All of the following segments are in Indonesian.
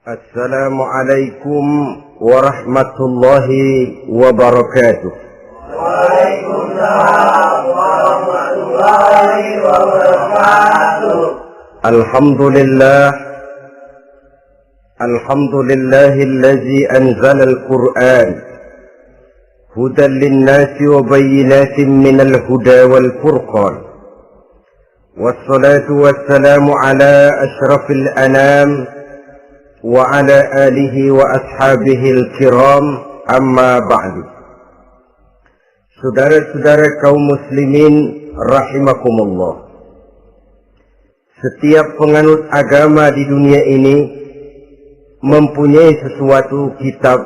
Assalamualaikum warahmatullahi wabarakatuh. Waalaikumsalam warahmatullahi wabarakatuh. Alhamdulillahillazi anzala al-Qur'an hudan lin-nasi wa bayyinatin minal huda wal furqan. Wassalatu wassalamu ala asyrafil anam wa ala alihi wa ashabihil kiram, amma ba'du. Saudara-saudara kaum muslimin rahimakumullah. Setiap penganut agama di dunia ini mempunyai sesuatu kitab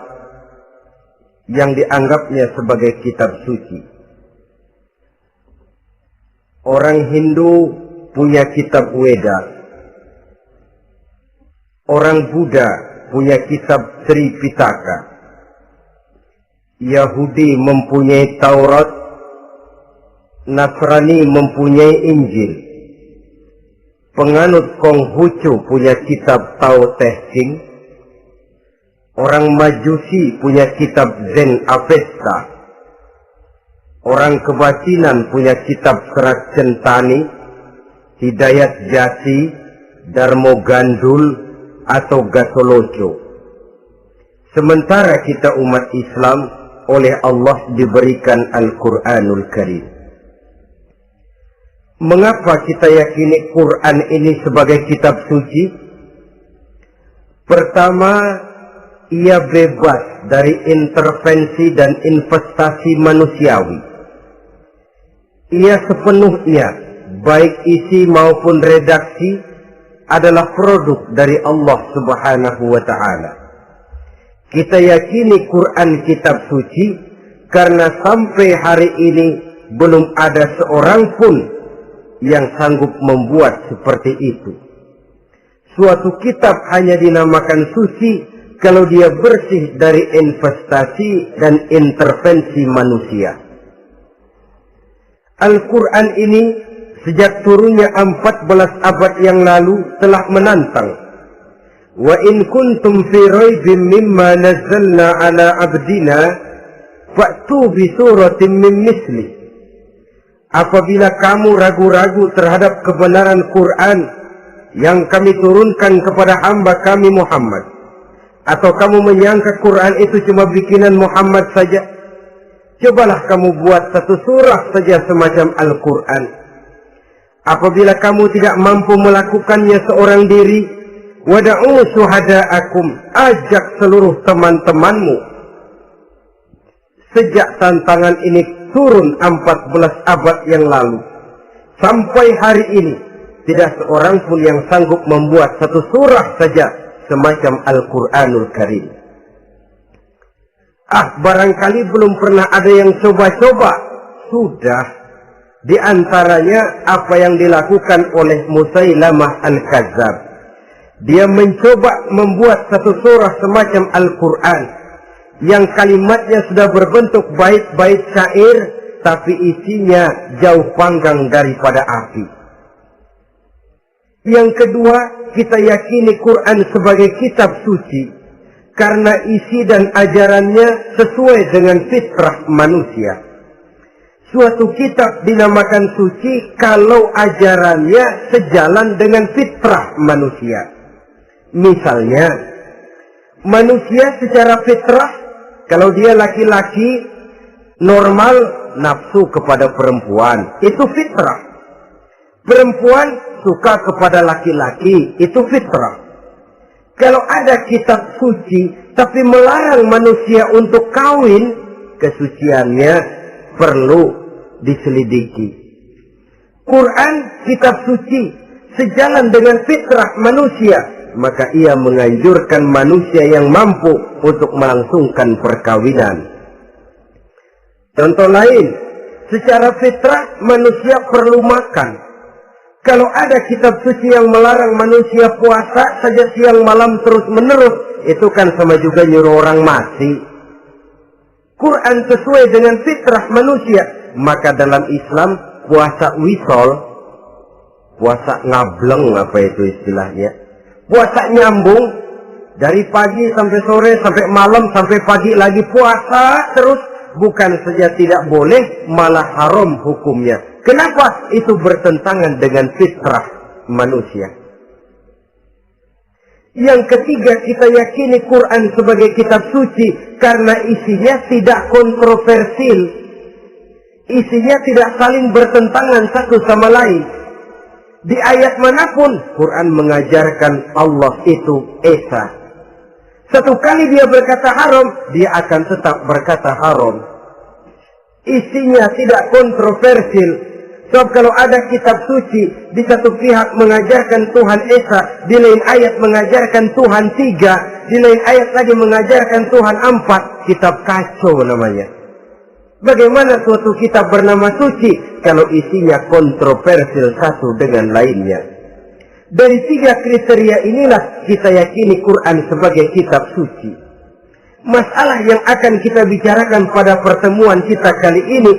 yang dianggapnya sebagai kitab suci. Orang Hindu punya kitab Weda. Orang Buddha punya kitab Tripitaka. Yahudi mempunyai Taurat. Nasrani mempunyai Injil. Penganut Konghucu punya kitab Tao Te Ching. Orang Majusi punya kitab Zen Avesta. Orang Kebatinan punya kitab Serat Centani, Hidayat Jati, Darmo Gandul, atau Gatoloco. Sementara kita umat Islam oleh Allah diberikan Al-Quranul Karim. Mengapa kita yakini Quran ini sebagai kitab suci? Pertama, ia bebas dari intervensi dan investasi manusiawi. Ia sepenuhnya, baik isi maupun redaksi, adalah produk dari Allah Subhanahu wa ta'ala. Kita yakini Quran kitab suci karena sampai hari ini belum ada seorang pun yang sanggup membuat seperti itu. Suatu kitab hanya dinamakan suci kalau dia bersih dari investasi dan intervensi manusia. Al-Quran ini sejak turunnya 14 abad yang lalu telah menantang. Wa in kuntum fi raibin mimma nazzalna ala abdina fa'tu bi suratin min misli. Apabila kamu ragu-ragu terhadap kebenaran Quran yang kami turunkan kepada hamba kami Muhammad, atau kamu menyangka Quran itu cuma bikinan Muhammad saja, cobalah kamu buat satu surah saja semacam Al-Quran. Apabila kamu tidak mampu melakukannya seorang diri, wada'u syuhada'akum, ajak seluruh teman-temanmu. Sejak tantangan ini turun 14 abad yang lalu, sampai hari ini, tidak seorang pun yang sanggup membuat satu surah saja semacam Al-Quranul Karim. Barangkali belum pernah ada yang coba-coba. Sudah. Di antaranya apa yang dilakukan oleh Musailamah Al-Kadzab. Dia mencoba membuat satu surah semacam Al-Quran yang kalimatnya sudah berbentuk bait-bait syair, tapi isinya jauh panggang daripada api. Yang kedua, kita yakini Quran sebagai kitab suci karena isi dan ajarannya sesuai dengan fitrah manusia. Suatu kitab dinamakan suci kalau ajarannya sejalan dengan fitrah manusia. Misalnya, manusia secara fitrah, kalau dia laki-laki, normal nafsu kepada perempuan, itu fitrah. Perempuan suka kepada laki-laki, itu fitrah. Kalau ada kitab suci, tapi melarang manusia untuk kawin, kesuciannya perlu diselidiki. Quran kitab suci sejalan dengan fitrah manusia, maka ia menganjurkan manusia yang mampu untuk melangsungkan perkawinan. Contoh lain, secara fitrah manusia perlu makan. Kalau ada kitab suci yang melarang manusia puasa saja siang malam terus menerus, itu kan sama juga nyuruh orang mati. Quran sesuai dengan fitrah manusia. Maka dalam Islam puasa wisol, puasa ngableng, apa itu istilahnya, puasa nyambung, Dari pagi sampai sore, sampai malam, sampai pagi lagi puasa terus. Bukan saja tidak boleh, malah haram hukumnya. Kenapa? Itu bertentangan dengan fitrah manusia. Yang ketiga, kita yakini Quran sebagai kitab suci karena isinya tidak kontroversial. Isinya tidak saling bertentangan satu sama lain. Di ayat manapun, Quran mengajarkan Allah itu Esa. Satu kali dia berkata haram, dia akan tetap berkata haram. Isinya tidak kontroversial. Sebab kalau ada kitab suci, di satu pihak mengajarkan Tuhan Esa, di lain ayat mengajarkan Tuhan 3, di lain ayat lagi mengajarkan Tuhan 4, kitab kacau namanya. Bagaimana suatu kitab bernama suci kalau isinya kontroversial satu dengan lainnya? Dari 3 kriteria inilah kita yakini Quran sebagai kitab suci. Masalah yang akan kita bicarakan pada pertemuan kita kali ini,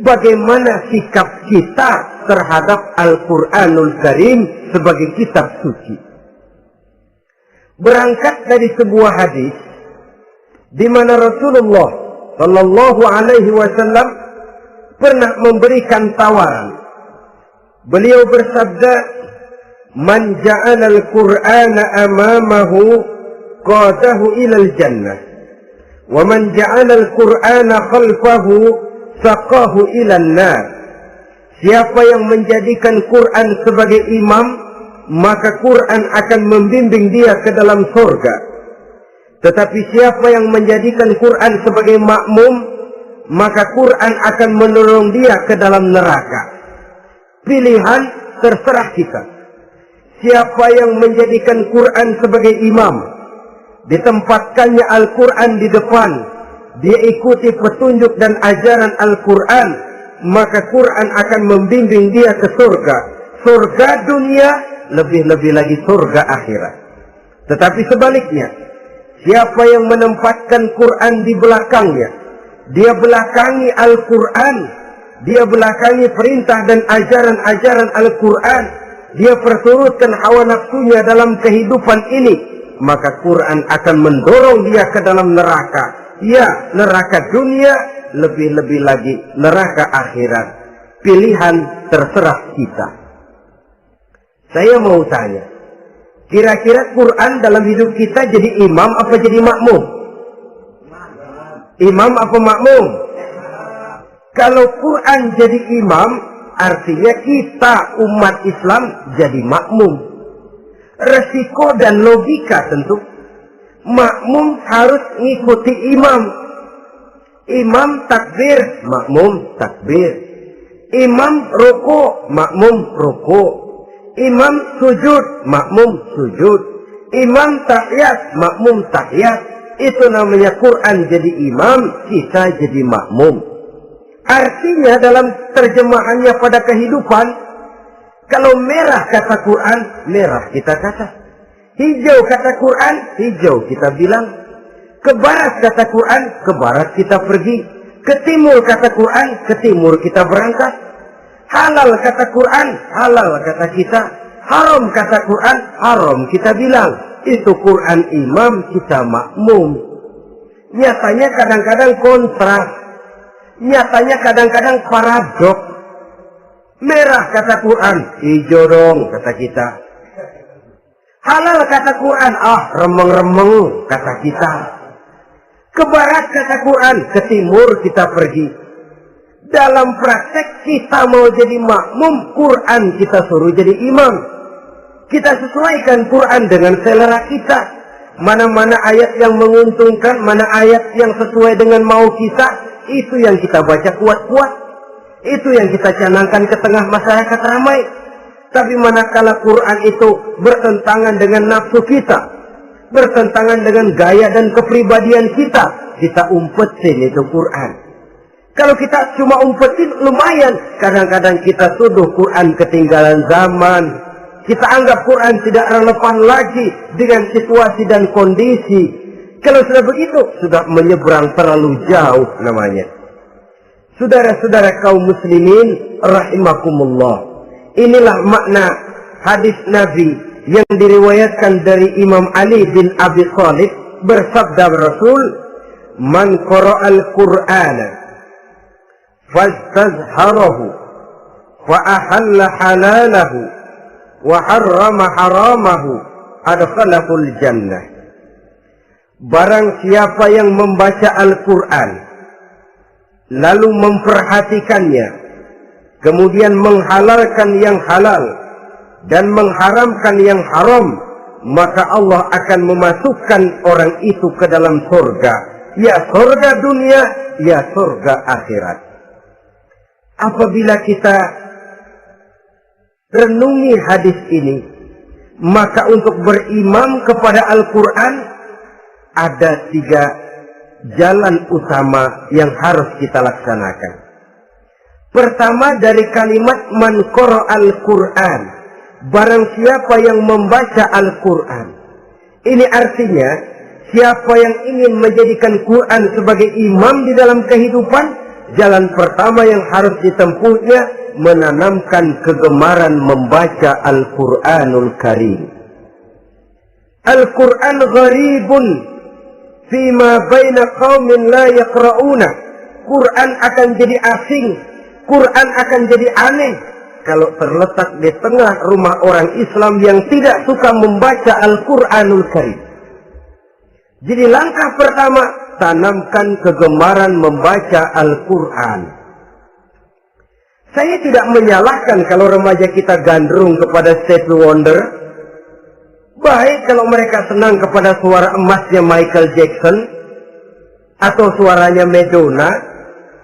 bagaimana sikap kita terhadap Al-Quranul Karim sebagai kitab suci. Berangkat dari sebuah hadis di mana Rasulullah Shallallahu Alaihi Wasallam pernah memberikan tawaran. Beliau bersabda, "Man ja'ala al-Qur'ana amamahu qadahu ilal jannah, wa man ja'ala al-Qur'ana khalfahu saqahu ilan nar." Siapa yang menjadikan Quran sebagai imam, maka Quran akan membimbing dia ke dalam surga. Tetapi siapa yang menjadikan Quran sebagai makmum, maka Quran akan mendorong dia ke dalam neraka. Pilihan terserah kita. Siapa yang menjadikan Quran sebagai imam, ditempatkannya Al-Quran di depan, dia ikuti petunjuk dan ajaran Al-Quran, maka Quran akan membimbing dia ke surga. Surga dunia, lebih-lebih lagi surga akhirat. Tetapi sebaliknya, siapa yang menempatkan Quran di belakangnya, dia belakangi Al-Quran, dia belakangi perintah dan ajaran-ajaran Al-Quran, dia perturutkan hawa nafsunya dalam kehidupan ini, maka Quran akan mendorong dia ke dalam neraka. Ya, neraka dunia, lebih-lebih lagi neraka akhirat. Pilihan terserah kita. Saya mau tanya, kira-kira Quran dalam hidup kita jadi imam apa jadi makmum? Imam apa makmum? Kalau Quran jadi imam, artinya kita umat Islam jadi makmum. Resiko dan logika tentu. Makmum harus ngikuti imam. Imam takbir, makmum takbir. Imam ruku, makmum ruku. Imam sujud, makmum sujud. Imam tahiyat, makmum tahiyat. Itu namanya Quran jadi imam, kita jadi makmum. Artinya dalam terjemahannya pada kehidupan, kalau merah kata Quran, merah kita kata. Hijau kata Quran, hijau kita bilang. Ke barat kata Quran, ke barat kita pergi. Ke timur kata Quran, ke timur kita berangkat. Halal kata Quran, halal kata kita. Haram kata Quran, haram kita bilang. Itu Quran imam, kita makmum. Nyatanya kadang-kadang kontras. Nyatanya kadang-kadang paradok. Merah kata Quran, hijau dong kata kita. Halal kata Quran, remeng-remeng kata kita. Ke barat kata Quran, ke timur kita pergi. Dalam praktek kita mau jadi makmum, Quran kita suruh jadi imam. Kita sesuaikan Quran dengan selera kita. Mana-mana ayat yang menguntungkan, mana ayat yang sesuai dengan mau kita, itu yang kita baca kuat-kuat. Itu yang kita canangkan ke tengah masyarakat ramai. Tapi manakala Quran itu bertentangan dengan nafsu kita, bertentangan dengan gaya dan kepribadian kita, kita umpetin itu Quran. Kalau kita cuma umpetin lumayan, kadang-kadang kita tuduh Quran ketinggalan zaman. Kita anggap Quran tidak relevan lagi dengan situasi dan kondisi. Kalau sudah begitu, sudah menyeberang terlalu jauh namanya. Saudara-saudara kaum muslimin rahimakumullah. Inilah makna hadis Nabi yang diriwayatkan dari Imam Ali bin Abi Thalib, bersabda Rasul, "Man qara'al Qur'ana fastazharahu wa ahalla halalahu wa harrama haramahu adkhalahul jannah." Barang siapa yang membaca Al-Quran lalu memperhatikannya, kemudian menghalalkan yang halal dan mengharamkan yang haram, maka Allah akan memasukkan orang itu ke dalam surga, ya surga dunia, ya surga akhirat. Apabila kita renungi hadis ini, maka untuk berimam kepada Al-Quran ada 3 jalan utama yang harus kita laksanakan. Pertama, dari kalimat man qara'al Qur'an, barang siapa yang membaca Al-Quran. Ini artinya siapa yang ingin menjadikan Quran sebagai imam di dalam kehidupan, jalan pertama yang harus ditempuhnya menanamkan kegemaran membaca Al-Quranul Karim. Al-Quran gharibun fima baina qaumin la yaqra'una. Quran akan jadi asing, Quran akan jadi aneh kalau terletak di tengah rumah orang Islam yang tidak suka membaca Al-Quranul Karim. Jadi langkah pertama, tanamkan kegemaran membaca Al-Quran. Saya tidak menyalahkan kalau remaja kita gandrung kepada Stevie Wonder. Baik kalau mereka senang kepada suara emasnya Michael Jackson atau suaranya Madonna.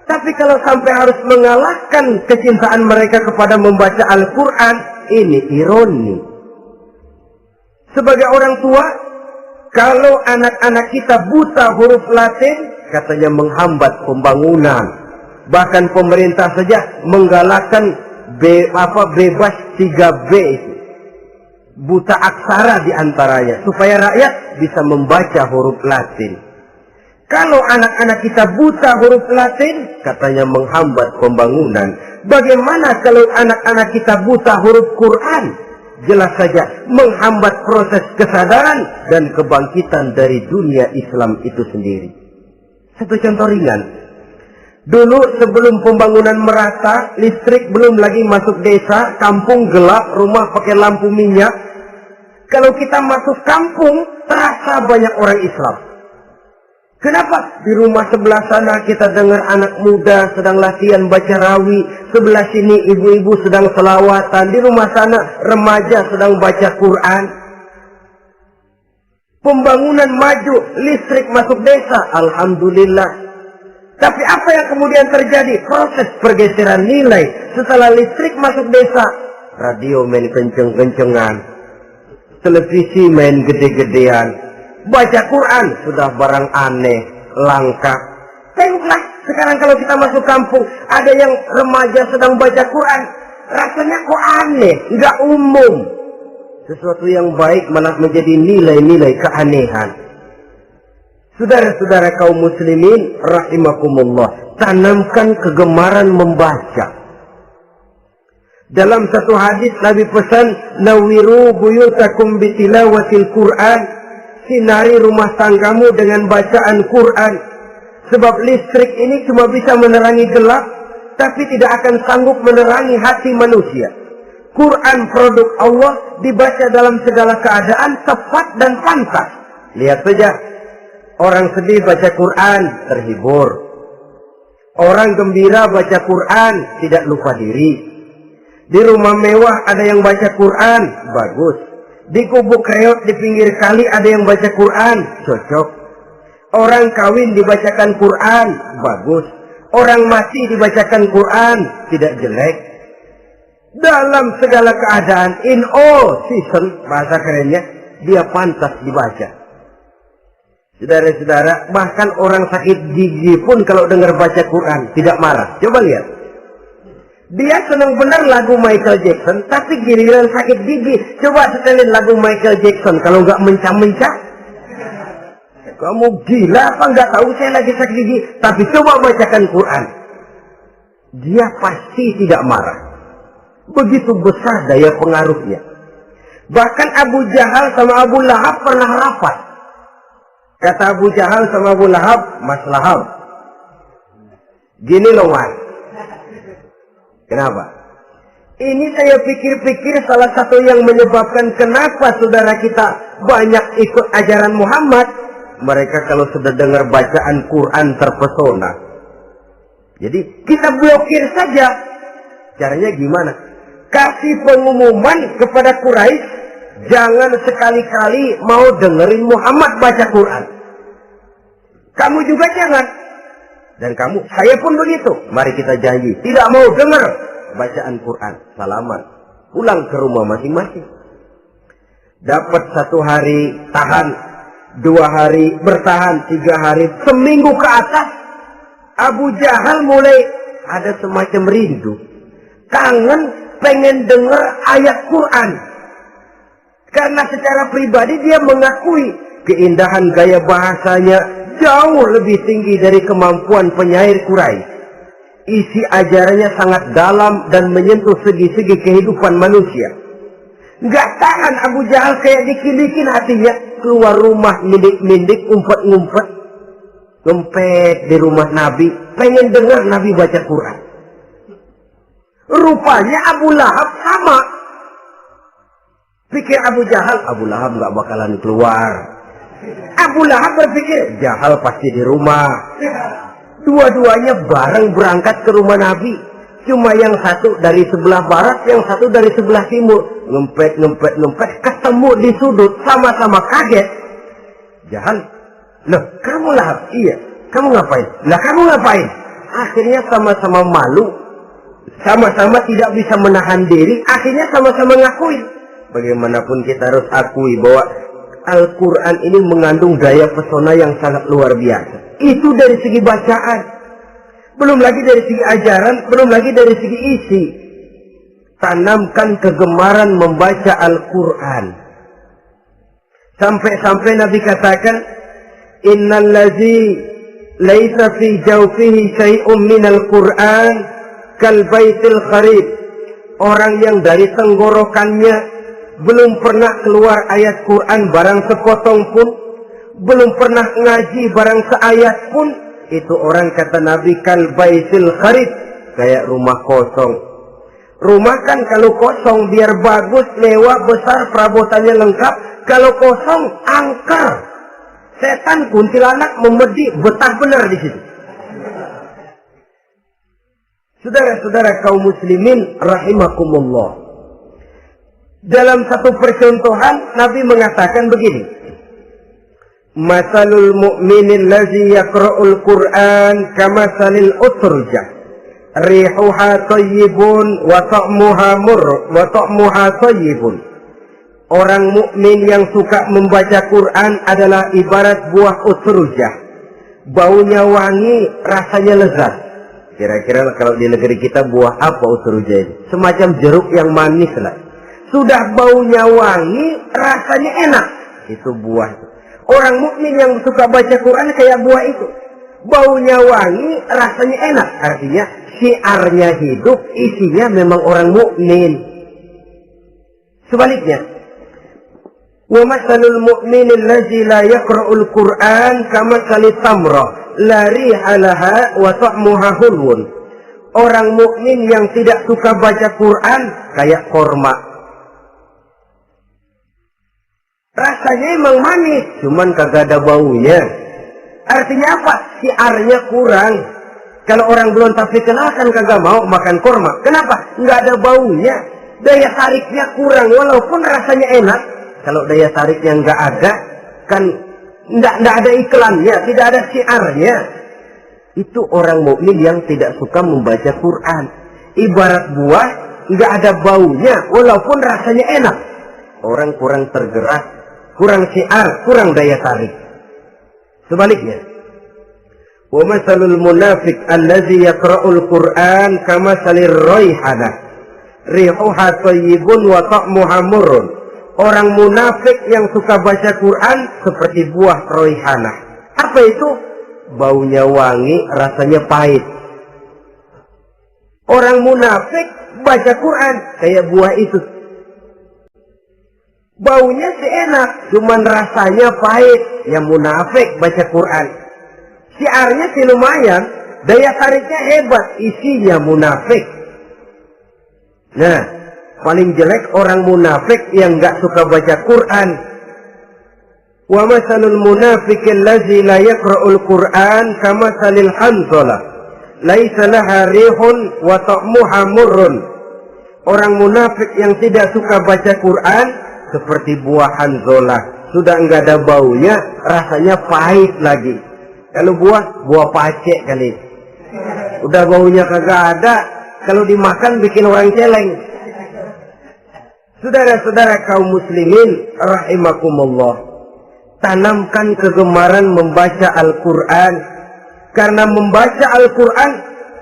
Tapi kalau sampai harus mengalahkan kecintaan mereka kepada membaca Al-Quran, ini ironi. Sebagai orang tua, kalau anak-anak kita buta huruf Latin, katanya menghambat pembangunan. Bahkan pemerintah saja menggalakkan bebas 3B itu. Buta aksara diantaranya, supaya rakyat bisa membaca huruf Latin. Kalau anak-anak kita buta huruf Latin, katanya menghambat pembangunan. Bagaimana kalau anak-anak kita buta huruf Quran? Jelas saja menghambat proses kesadaran dan kebangkitan dari dunia Islam itu sendiri. Satu contoh ringan. Dulu sebelum pembangunan merata, listrik belum lagi masuk desa, kampung gelap, rumah pakai lampu minyak. Kalau kita masuk kampung, terasa banyak orang Islam. Kenapa? Di rumah sebelah sana kita dengar anak muda sedang latihan baca rawi, sebelah sini ibu-ibu sedang selawatan, di rumah sana remaja sedang baca Quran. Pembangunan maju, listrik masuk desa, alhamdulillah. Tapi apa yang kemudian terjadi? Proses pergeseran nilai. Setelah listrik masuk desa, radio main kenceng-kencengan, televisi main gede-gedean, baca Quran sudah barang aneh, langka. Tengoklah sekarang kalau kita masuk kampung, ada yang remaja sedang baca Quran, rasanya kok aneh, nggak umum. Sesuatu yang baik malah menjadi nilai-nilai keanehan. Saudara-saudara kaum muslimin rahimakumullah, tanamkan kegemaran membaca. Dalam satu hadis Nabi pesan, nawiru buyutakum bitilawatil Quran, sinari rumah tanggamu dengan bacaan Quran. Sebab listrik ini cuma bisa menerangi gelap, tapi tidak akan sanggup menerangi hati manusia. Quran produk Allah dibaca dalam segala keadaan, tepat dan pantas. Lihat saja, orang sedih baca Quran, terhibur. Orang gembira baca Quran, tidak lupa diri. Di rumah mewah ada yang baca Quran, bagus. Di kubu kreot di pinggir kali ada yang baca Quran, cocok. Orang kawin dibacakan Quran, bagus. Orang mati dibacakan Quran, tidak jelek. Dalam segala keadaan, in all season, bahasa kerennya, dia pantas dibaca. Saudara-saudara, bahkan orang sakit gigi pun kalau dengar baca Quran tidak marah. Coba lihat. Dia senang benar lagu Michael Jackson, tapi giliran sakit gigi, coba setelin lagu Michael Jackson kalau nggak mencah-mencah. Kamu gila apa nggak tahu saya lagi sakit gigi? Tapi coba bacakan Quran. Dia pasti tidak marah. Begitu besar daya pengaruhnya. Bahkan Abu Jahal sama Abu Lahab pernah rapat. Kata Abu Jahal sama Abu Lahab, Mas Lahab, gini loh Mas. Kenapa? Ini saya pikir-pikir salah satu yang menyebabkan kenapa saudara kita banyak ikut ajaran Muhammad. Mereka kalau sudah dengar bacaan Quran terpesona. Jadi kita blokir saja. Caranya gimana? Kasih pengumuman kepada Quraisy, jangan sekali-kali mau dengerin Muhammad baca Quran. Kamu juga jangan. Dan kamu, saya pun begitu. Mari kita janji, tidak mau dengar bacaan Quran. Salaman. Pulang ke rumah masing-masing. Dapat 1 hari tahan, 2 hari bertahan, 3 hari, seminggu ke atas. Abu Jahal mulai ada semacam rindu. Kangen pengen dengar ayat Quran. Karena secara pribadi dia mengakui keindahan gaya bahasanya jauh lebih tinggi dari kemampuan penyair Quraisy. Isi ajarannya sangat dalam dan menyentuh segi-segi kehidupan manusia. Nggak tahan Abu Jahal kayak dikilikin hatinya. Keluar rumah mindik-mindik, ngumpet-ngumpet. Ngempet di rumah Nabi. Pengen dengar Nabi baca Quran. Rupanya Abu Lahab sama. Pikir Abu Jahal, Abu Lahab nggak bakalan keluar. Abu Lahab berpikir, Jahal pasti di rumah. Dua-duanya bareng berangkat ke rumah Nabi. Cuma yang satu dari sebelah barat, yang satu dari sebelah timur. Ngempet, ketemu di sudut, sama-sama kaget. Jahal, loh kamu Lahab? Iya. Kamu ngapain? Lah kamu ngapain? Akhirnya sama-sama malu. Sama-sama tidak bisa menahan diri. Akhirnya sama-sama ngakuin. Bagaimanapun kita harus akui bahwa Al-Quran ini mengandung daya pesona yang sangat luar biasa. Itu dari segi bacaan. Belum lagi dari segi ajaran. Belum lagi dari segi isi. Tanamkan kegemaran membaca Al-Quran. Sampai-sampai Nabi katakan, Innallazi laisa fi jawfihi syai'um minal Quran kal baitil kharib. Orang yang dari tenggorokannya belum pernah keluar ayat Quran barang sepotong pun, belum pernah ngaji barang seayat pun, itu orang kata Nabi kal baitil kharib, kayak rumah kosong. Rumah kan kalau kosong biar bagus, mewah, besar, perabotannya lengkap. Kalau kosong, angker. Setan kuntilanak memedi, betah benar di situ. Saudara-saudara kaum muslimin rahimakumullah. Dalam satu percontohan Nabi mengatakan begini. Masalul mu'minin lazi yaqra'ul Qur'an kamasalil utrujah. Rihuha tayyibun wa ta'muha tayyibun. Orang mukmin yang suka membaca Quran adalah ibarat buah utrujah. Baunya wangi, rasanya lezat. Kira-kira kalau di negeri kita buah apa utrujah ini? Semacam jeruk yang manis lah. Sudah baunya wangi, rasanya enak. Itu buah itu. Orang mukmin yang suka baca Quran kayak buah itu. Baunya wangi, rasanya enak. Artinya syiarnya hidup, isinya memang orang mukmin. Sebaliknya, wa masalul mu'minil ladzi la yaqra'ul Qur'an kamasalit tamrah la riha laha wa ta'muha hulwun. Orang mukmin yang tidak suka baca Quran kayak korma. Rasanya emang manis, cuman kagak ada baunya. Artinya apa? Syiarnya kurang. Kalau orang belum tapi kenal kan kagak mau makan korma. Kenapa? Nggak ada baunya. Daya tariknya kurang, walaupun rasanya enak. Kalau daya tariknya nggak ada, kan nggak ada iklannya, tidak ada syiarnya. Itu orang mukmin yang tidak suka membaca Quran. Ibarat buah, nggak ada baunya, walaupun rasanya enak. Orang kurang tergerak, kurang syiar, kurang daya tarik. Sebaliknya, wa masalul munafiq allazi yaqra'ul Qur'an kamasalir raihanah rihuha tayyibun wa ta'muha murrun. Orang munafik yang suka baca Quran seperti buah raihanah. Apa itu? Baunya wangi, rasanya pahit. Orang munafik baca Quran kayak buah itu. Baunya sih enak, cuman rasanya pahit. Yang munafik baca Quran. Syiarnya sih lumayan, daya tariknya hebat, isinya munafik. Nah, paling jelek orang munafik yang nggak suka baca Quran. Wa masalul munafiqil ladzi la yaqra'ul Qur'an kamasalil hanzalah laisa laha rihun wa ta'muha murrun. Orang munafik yang tidak suka baca Quran seperti buah hanzalah, sudah enggak ada baunya, rasanya pahit lagi. Kalau buah pacek kali. Udah baunya kagak ada, kalau dimakan bikin orang celeng. Saudara-saudara kaum muslimin rahimakumullah, tanamkan kegemaran membaca Al-Qur'an, karena membaca Al-Qur'an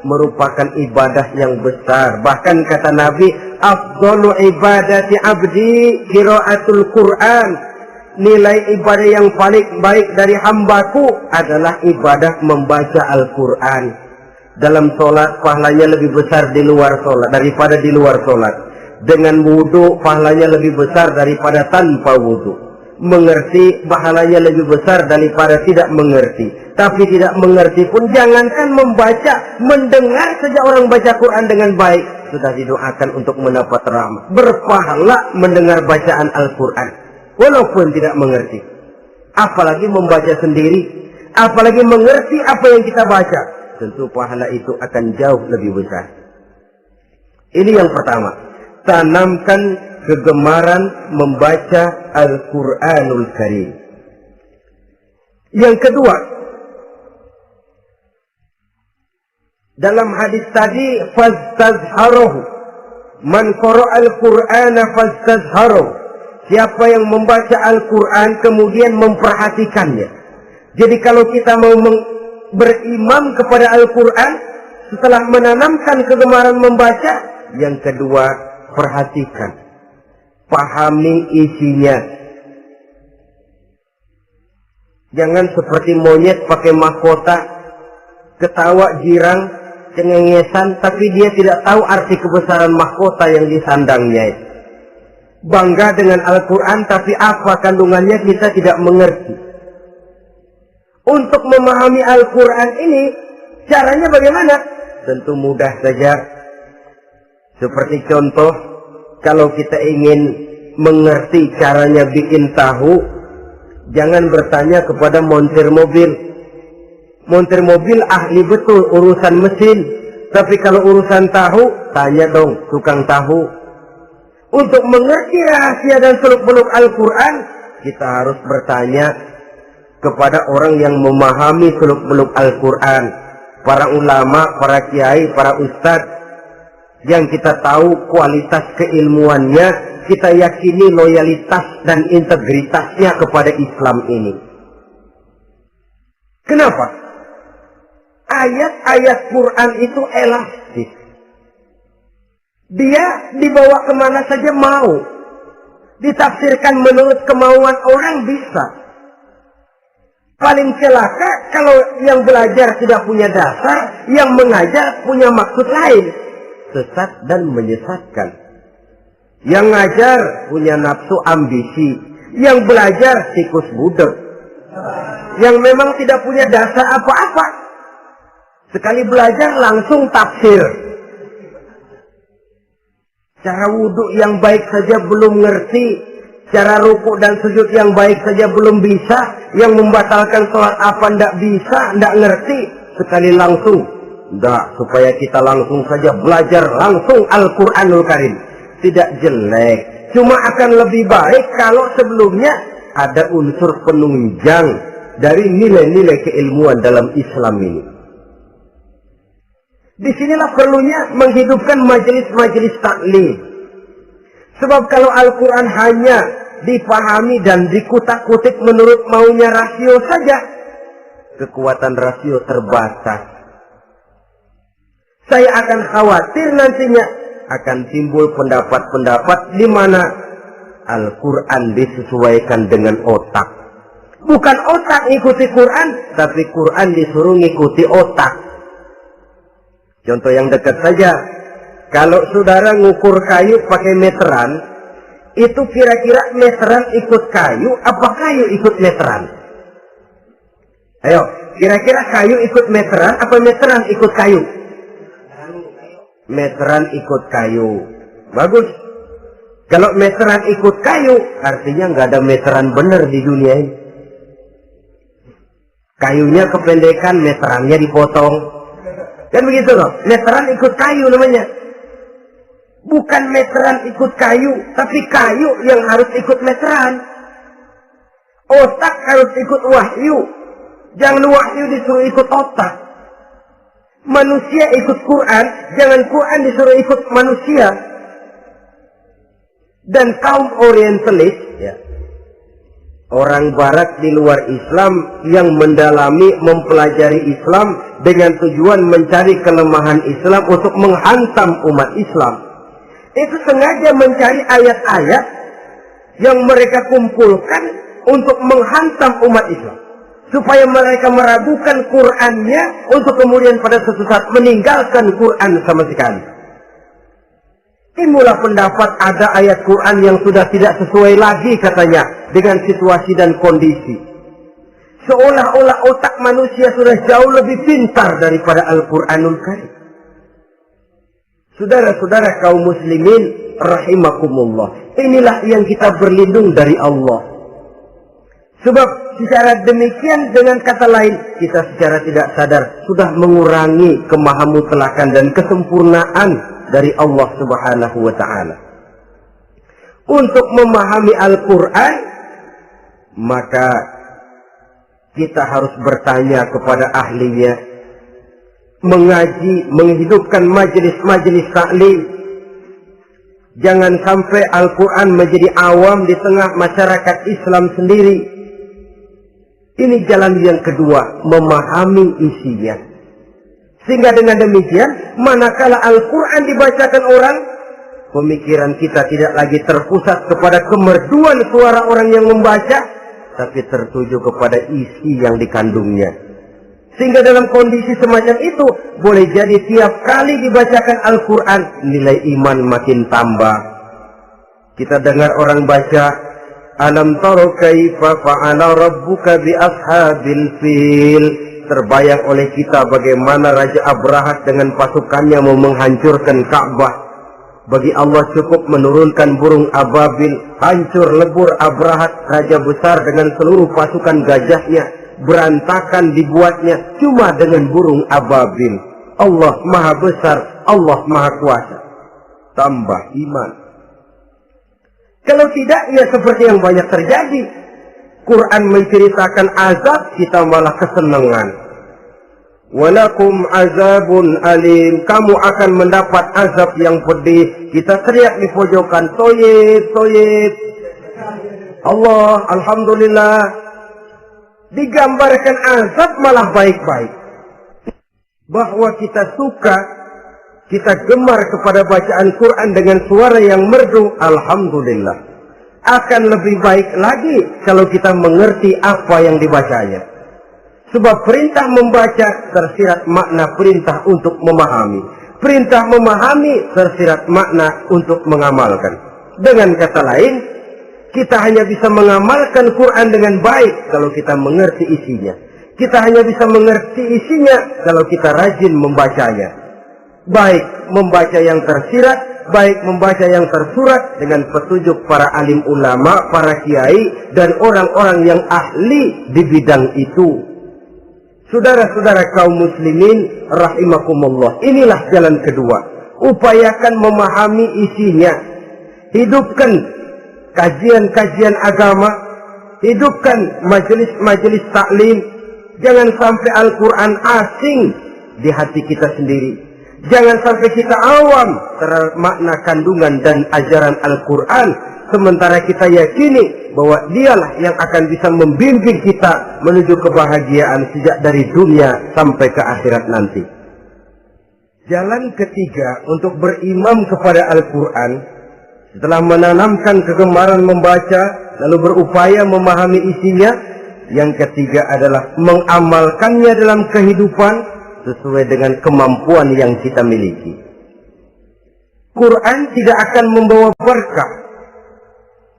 merupakan ibadah yang besar. Bahkan kata Nabi, afdalu ibadati abdi qiraatul Qur'an. Nilai ibadah yang paling baik dari hambaku adalah ibadah membaca Al-Qur'an. Dalam sholat pahalanya lebih besar di luar sholat daripada di luar sholat. Dengan wudu pahalanya lebih besar daripada tanpa wudu. Mengerti pahalanya lebih besar daripada tidak mengerti. Tapi tidak mengerti pun jangankan membaca, mendengar saja orang baca Quran dengan baik sudah didoakan untuk mendapat rahmat. Berpahala mendengar bacaan Al-Quran walaupun tidak mengerti. Apalagi membaca sendiri, apalagi mengerti apa yang kita baca, tentu pahala itu akan jauh lebih besar. Ini yang pertama, tanamkan kegemaran membaca Al-Quranul Karim. Yang kedua, dalam hadis tadi, fastazharuhu, man qara'al Qur'ana fastazharuhu. Siapa yang membaca Al-Quran kemudian memperhatikannya. Jadi kalau kita mau berimam kepada Al-Quran, setelah menanamkan kegemaran membaca, yang kedua, perhatikan, pahami isinya. Jangan seperti monyet pakai mahkota, ketawa girang, cengengesan, tapi dia tidak tahu arti kebesaran mahkota yang disandangnya. Bangga dengan Al-Quran, tapi apa kandungannya kita tidak mengerti. Untuk memahami Al-Quran ini, caranya bagaimana? Tentu mudah saja. Seperti contoh, kalau kita ingin mengerti caranya bikin tahu, jangan bertanya kepada montir mobil. Montir mobil ahli betul urusan mesin. Tapi kalau urusan tahu, tanya dong tukang tahu. Untuk mengerti rahasia dan seluk-beluk Al-Quran, kita harus bertanya kepada orang yang memahami seluk-beluk Al-Quran. Para ulama, para kiai, para ustadz, yang kita tahu kualitas keilmuannya, kita yakini loyalitas dan integritasnya kepada Islam ini. Kenapa? Ayat-ayat Quran itu elastis. Dia dibawa kemana saja mau. Ditafsirkan menurut kemauan orang bisa. Paling celaka kalau yang belajar tidak punya dasar, yang mengajar punya maksud lain. Sesat dan menyesatkan. Yang ngajar punya nafsu ambisi. Yang belajar tikus budek. Yang memang tidak punya dasar apa-apa. Sekali belajar langsung tafsir. Cara wudhu yang baik saja belum ngerti. Cara rukuk dan sujud yang baik saja belum bisa. Yang membatalkan sholat apa ndak bisa, ndak ngerti. Sekali langsung. Ndak, supaya kita langsung saja belajar langsung Al-Quranul Karim. Tidak jelek. Cuma akan lebih baik kalau sebelumnya ada unsur penunjang dari nilai-nilai keilmuan dalam Islam ini. Disinilah perlunya menghidupkan majelis-majelis taklim. Sebab kalau Al-Quran hanya dipahami dan dikutak-kutik menurut maunya rasio saja, kekuatan rasio terbatas. Saya akan khawatir nantinya akan timbul pendapat-pendapat di mana Al-Quran disesuaikan dengan otak. Bukan otak ikuti Quran, tapi Quran disuruh ngikuti otak. Contoh yang dekat saja, kalau saudara ngukur kayu pakai meteran, itu kira-kira meteran ikut kayu, apa kayu ikut meteran? Ayo, kira-kira kayu ikut meteran, apa meteran ikut kayu? Meteran ikut kayu. Bagus. Kalau meteran ikut kayu, artinya nggak ada meteran benar di dunia ini. Kayunya kependekan, meterannya dipotong. Kan begitu loh. Meteran ikut kayu namanya. Bukan meteran ikut kayu, tapi kayu yang harus ikut meteran. Otak harus ikut wahyu. Jangan wahyu disuruh ikut otak. Manusia ikut Quran, jangan Quran disuruh ikut manusia. Dan kaum orientalis, ya, orang barat di luar Islam yang mendalami, mempelajari Islam dengan tujuan mencari kelemahan Islam untuk menghantam umat Islam. Itu sengaja mencari ayat-ayat yang mereka kumpulkan untuk menghantam umat Islam. Supaya mereka meragukan Qur'annya untuk kemudian pada suatu saat meninggalkan Qur'an sama sekali. Timbullah pendapat ada ayat Quran yang sudah tidak sesuai lagi katanya dengan situasi dan kondisi. Seolah-olah otak manusia sudah jauh lebih pintar daripada Al-Quranul Karim. Saudara-saudara kaum muslimin rahimakumullah. Inilah yang kita berlindung dari Allah. Sebab secara demikian dengan kata lain kita secara tidak sadar sudah mengurangi kemahamutlakan dan kesempurnaan dari Allah Subhanahu wa ta'ala. Untuk memahami Al-Quran, maka kita harus bertanya kepada ahlinya, mengaji, menghidupkan majelis-majelis taklim. Jangan sampai Al-Quran menjadi awam di tengah masyarakat Islam sendiri. Ini jalan yang kedua, memahami isinya. Sehingga dengan demikian, manakala Al-Quran dibacakan orang, pemikiran kita tidak lagi terpusat kepada kemerduan suara orang yang membaca, tapi tertuju kepada isi yang dikandungnya. Sehingga dalam kondisi semacam itu, boleh jadi tiap kali dibacakan Al-Quran, nilai iman makin tambah. Kita dengar orang baca, Alam taro kaifa fa'ala rabbuka bi ashabil fil. Terbayang oleh kita bagaimana Raja Abrahat dengan pasukannya mau menghancurkan Ka'bah. Bagi Allah cukup menurunkan burung ababil, hancur lebur Abrahat, raja besar dengan seluruh pasukan gajahnya, berantakan dibuatnya cuma dengan burung ababil. Allah maha besar, Allah maha kuasa. Tambah iman. Kalau tidak, ya seperti yang banyak terjadi. Quran menceritakan azab, kita malah kesenangan. Walakum azabun alim. Kamu akan mendapat azab yang pedih. Kita teriak di pojokan, toyib, toyib. Allah, alhamdulillah. Digambarkan azab malah baik-baik. Bahwa kita suka, kita gemar kepada bacaan Quran dengan suara yang merdu, alhamdulillah. Akan lebih baik lagi kalau kita mengerti apa yang dibacanya. Sebab perintah membaca tersirat makna perintah untuk memahami. Perintah memahami tersirat makna untuk mengamalkan. Dengan kata lain, kita hanya bisa mengamalkan Quran dengan baik kalau kita mengerti isinya. Kita hanya bisa mengerti isinya kalau kita rajin membacanya. Baik membaca yang tersirat, baik membaca yang tersurat dengan petunjuk para alim ulama, para kiai, dan orang-orang yang ahli di bidang itu. Saudara-saudara kaum muslimin rahimakumullah, inilah jalan kedua. Upayakan memahami isinya. Hidupkan kajian-kajian agama, hidupkan majelis-majelis taklim. Jangan sampai Al-Quran asing di hati kita sendiri. Jangan sampai kita awam terhadap makna kandungan dan ajaran Al-Quran, sementara kita yakini bahwa dialah yang akan bisa membimbing kita menuju kebahagiaan sejak dari dunia sampai ke akhirat nanti. Jalan ketiga untuk berimam kepada Al-Quran, setelah menanamkan kegemaran membaca, lalu berupaya memahami isinya, yang ketiga adalah mengamalkannya dalam kehidupan, sesuai dengan kemampuan yang kita miliki. Quran tidak akan membawa berkah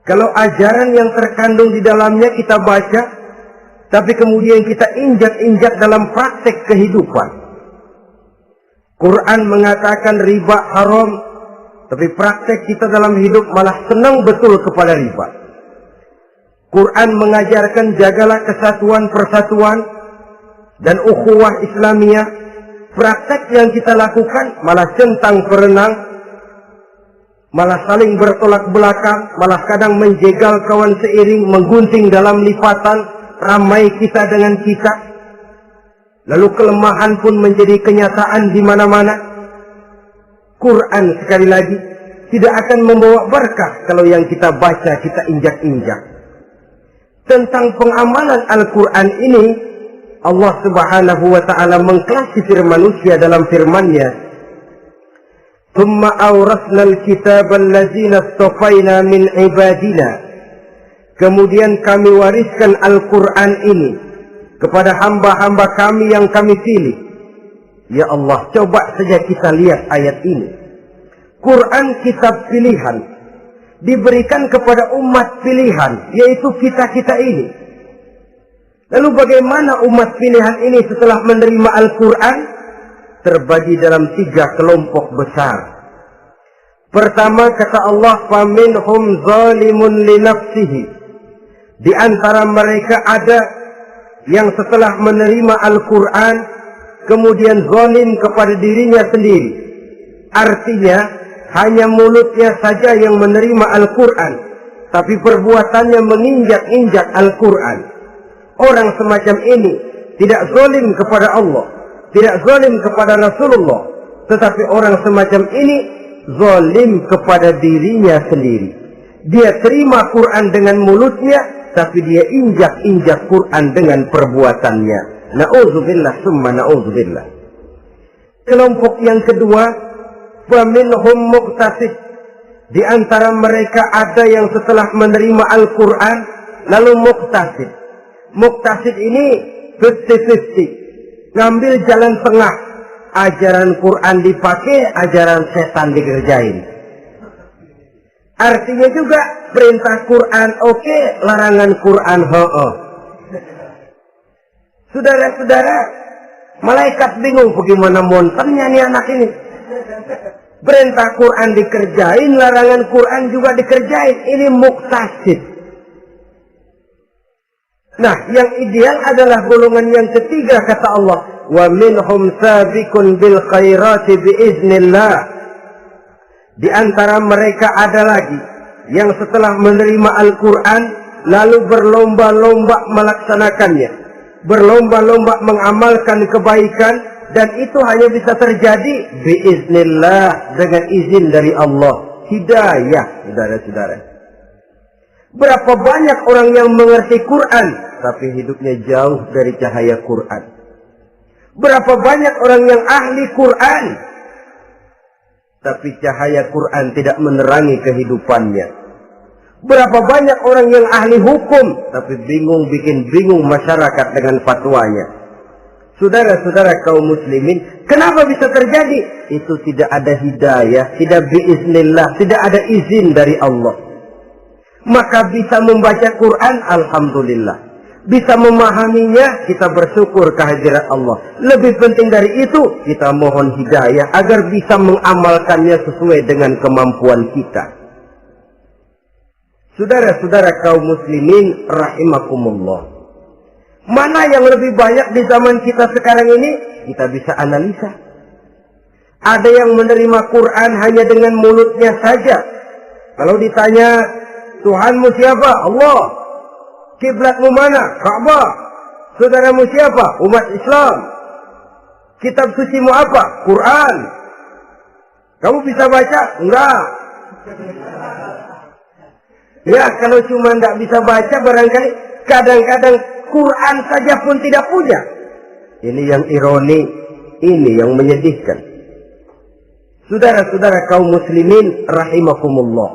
Kalau ajaran yang terkandung di dalamnya kita baca, tapi kemudian kita injak-injak dalam praktek kehidupan. Quran mengatakan riba haram, tapi praktek kita dalam hidup malah senang betul kepada riba. Quran mengajarkan jagalah kesatuan persatuan dan ukhuwah Islamiyah. Praktek yang kita lakukan malah centang perenang, malah saling bertolak belakang, malah kadang menjegal kawan seiring, menggunting dalam lipatan, ramai kita dengan kita. Lalu kelemahan pun menjadi kenyataan di mana-mana. Quran sekali lagi tidak akan membawa berkah kalau yang kita baca kita injak-injak. Tentang pengamalan Al-Quran ini, Allah Subhanahu wa ta'ala mengklasifikasi manusia dalam firman-Nya, "Tsumma awrasna al-kitaba allazina istafaina min ibadina." Kemudian kami wariskan Al-Quran ini kepada hamba-hamba kami yang kami pilih. Ya Allah, coba saja kita lihat ayat ini. Quran kitab pilihan, diberikan kepada umat pilihan, yaitu kita-kita ini. Lalu bagaimana umat pilihan ini setelah menerima Al-Quran? Terbagi dalam 3 kelompok besar. Pertama kata Allah, "Faminhum zalimun li nafsihi." Di antara mereka ada yang setelah menerima Al-Quran kemudian zalim kepada dirinya sendiri. Artinya hanya mulutnya saja yang menerima Al-Quran, tapi perbuatannya menginjak-injak Al-Quran. Orang semacam ini tidak zalim kepada Allah, tidak zalim kepada Rasulullah, tetapi orang semacam ini zalim kepada dirinya sendiri. Dia terima Quran dengan mulutnya, tapi dia injak-injak Quran dengan perbuatannya. Na'udzubillah summa na'udzubillah. Kelompok yang kedua, faminhum muqtasid. Di antara mereka ada yang setelah menerima Al-Quran lalu muqtasid. Muqtasid ini 50-50, ngambil jalan tengah. Ajaran Quran dipakai, ajaran setan dikerjain. Artinya juga perintah Quran oke, larangan Quran ho-oh. Saudara-saudara, malaikat bingung bagaimana monternya nih anak ini. Perintah Quran dikerjain, larangan Quran juga dikerjain. Ini muqtasid. Nah, yang ideal adalah golongan yang ketiga kata Allah, wa minhum sabiqun bil khairati biiznillah. Di antara mereka ada lagi yang setelah menerima Al-Quran lalu berlomba-lomba melaksanakannya, berlomba-lomba mengamalkan kebaikan, dan itu hanya bisa terjadi biiznillah, dengan izin dari Allah. Hidayah, saudara-saudara. Berapa banyak orang yang mengerti Quran, tapi hidupnya jauh dari cahaya Quran. Berapa banyak orang yang ahli Quran, tapi cahaya Quran tidak menerangi kehidupannya. Berapa banyak orang yang ahli hukum, tapi bikin bingung masyarakat dengan fatwanya. Saudara-saudara kaum muslimin, kenapa bisa terjadi? Itu tidak ada hidayah, tidak biiznillah, tidak ada izin dari Allah. Maka bisa membaca Quran, alhamdulillah. Bisa memahaminya, kita bersyukur kehadirat Allah. Lebih penting dari itu, kita mohon hidayah agar bisa mengamalkannya sesuai dengan kemampuan kita. Saudara-saudara kaum muslimin rahimakumullah, mana yang lebih banyak di zaman kita sekarang ini? Kita bisa analisa. Ada yang menerima Quran hanya dengan mulutnya saja. Kalau ditanya, Tuhanmu siapa? Allah. Kiblatmu mana? Ka'bah. Saudaramu siapa? Umat Islam. Kitab sucimu apa? Quran. Kamu bisa baca? Enggak. Ya, kalau cuma tidak bisa baca, barangkali kadang-kadang Quran saja pun tidak punya. Ini yang ironi, ini yang menyedihkan. Saudara-saudara kaum muslimin rahimakumullah,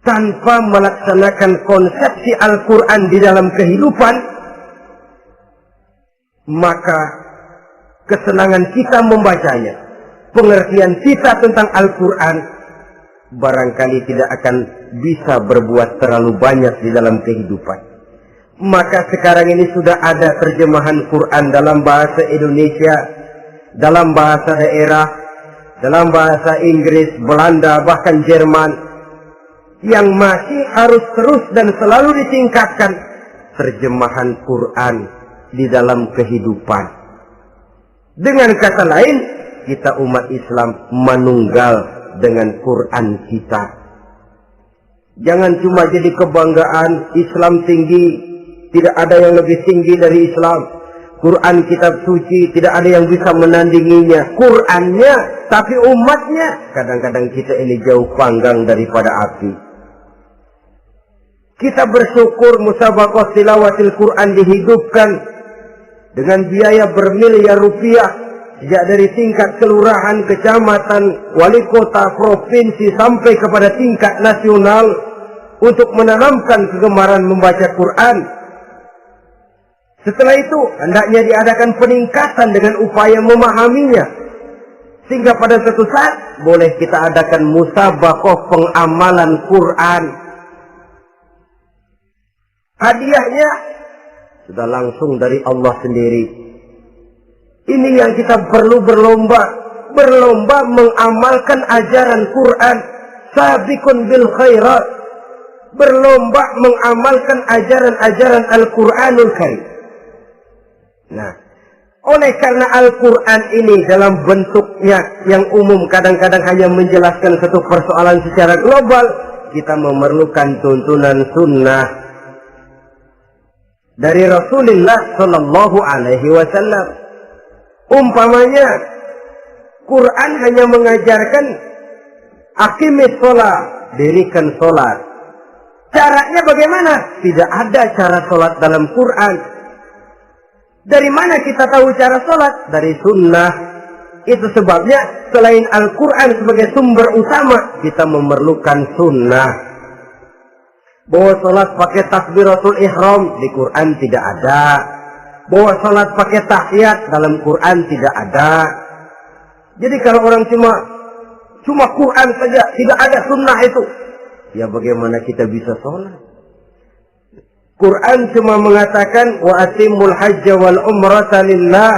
tanpa melaksanakan konsepsi Al-Quran di dalam kehidupan, maka kesenangan kita membacanya, pengertian kita tentang Al-Quran barangkali tidak akan bisa berbuat terlalu banyak di dalam kehidupan. Maka sekarang ini sudah ada terjemahan Quran dalam bahasa Indonesia, dalam bahasa daerah, dalam bahasa Inggris, Belanda, bahkan Jerman, yang masih harus terus dan selalu ditingkatkan terjemahan Quran di dalam kehidupan. Dengan kata lain, kita umat Islam menunggal dengan Quran kita. Jangan cuma jadi kebanggaan Islam tinggi, tidak ada yang lebih tinggi dari Islam. Quran kitab suci, tidak ada yang bisa menandinginya. Qurannya, tapi umatnya, kadang-kadang kita ini jauh panggang daripada api. Kita bersyukur musabaqah tilawatil Quran dihidupkan dengan biaya bermiliar rupiah, sejak dari tingkat kelurahan, kecamatan, wali kota, provinsi, sampai kepada tingkat nasional, untuk menanamkan kegemaran membaca Quran. Setelah itu, hendaknya diadakan peningkatan dengan upaya memahaminya. Sehingga pada suatu saat, boleh kita adakan musabaqah pengamalan Quran. Hadiahnya, sudah langsung dari Allah sendiri. Ini yang kita perlu berlomba. Berlomba mengamalkan ajaran Quran. Sabiqun bil khairat. Berlomba mengamalkan ajaran-ajaran Al-Quranul Karim. Nah, oleh karena Al-Quran ini dalam bentuknya yang umum kadang-kadang hanya menjelaskan satu persoalan secara global, kita memerlukan tuntunan sunnah dari Rasulullah Sallallahu Alaihi Wasallam. Umpamanya, Quran hanya mengajarkan aqimis sholat, dirikan sholat. Caranya bagaimana? Tidak ada cara sholat dalam Quran. Dari mana kita tahu cara sholat? Dari sunnah. Itu sebabnya selain Al-Quran sebagai sumber utama, kita memerlukan sunnah. Bahwa sholat pakai takbiratul ihram di Quran tidak ada. Bahwa sholat pakai tahiyat dalam Quran tidak ada. Jadi kalau orang cuma Quran saja, tidak ada sunnah itu, ya bagaimana kita bisa sholat? Quran cuma mengatakan wa atimul hajja wal umrata lillah,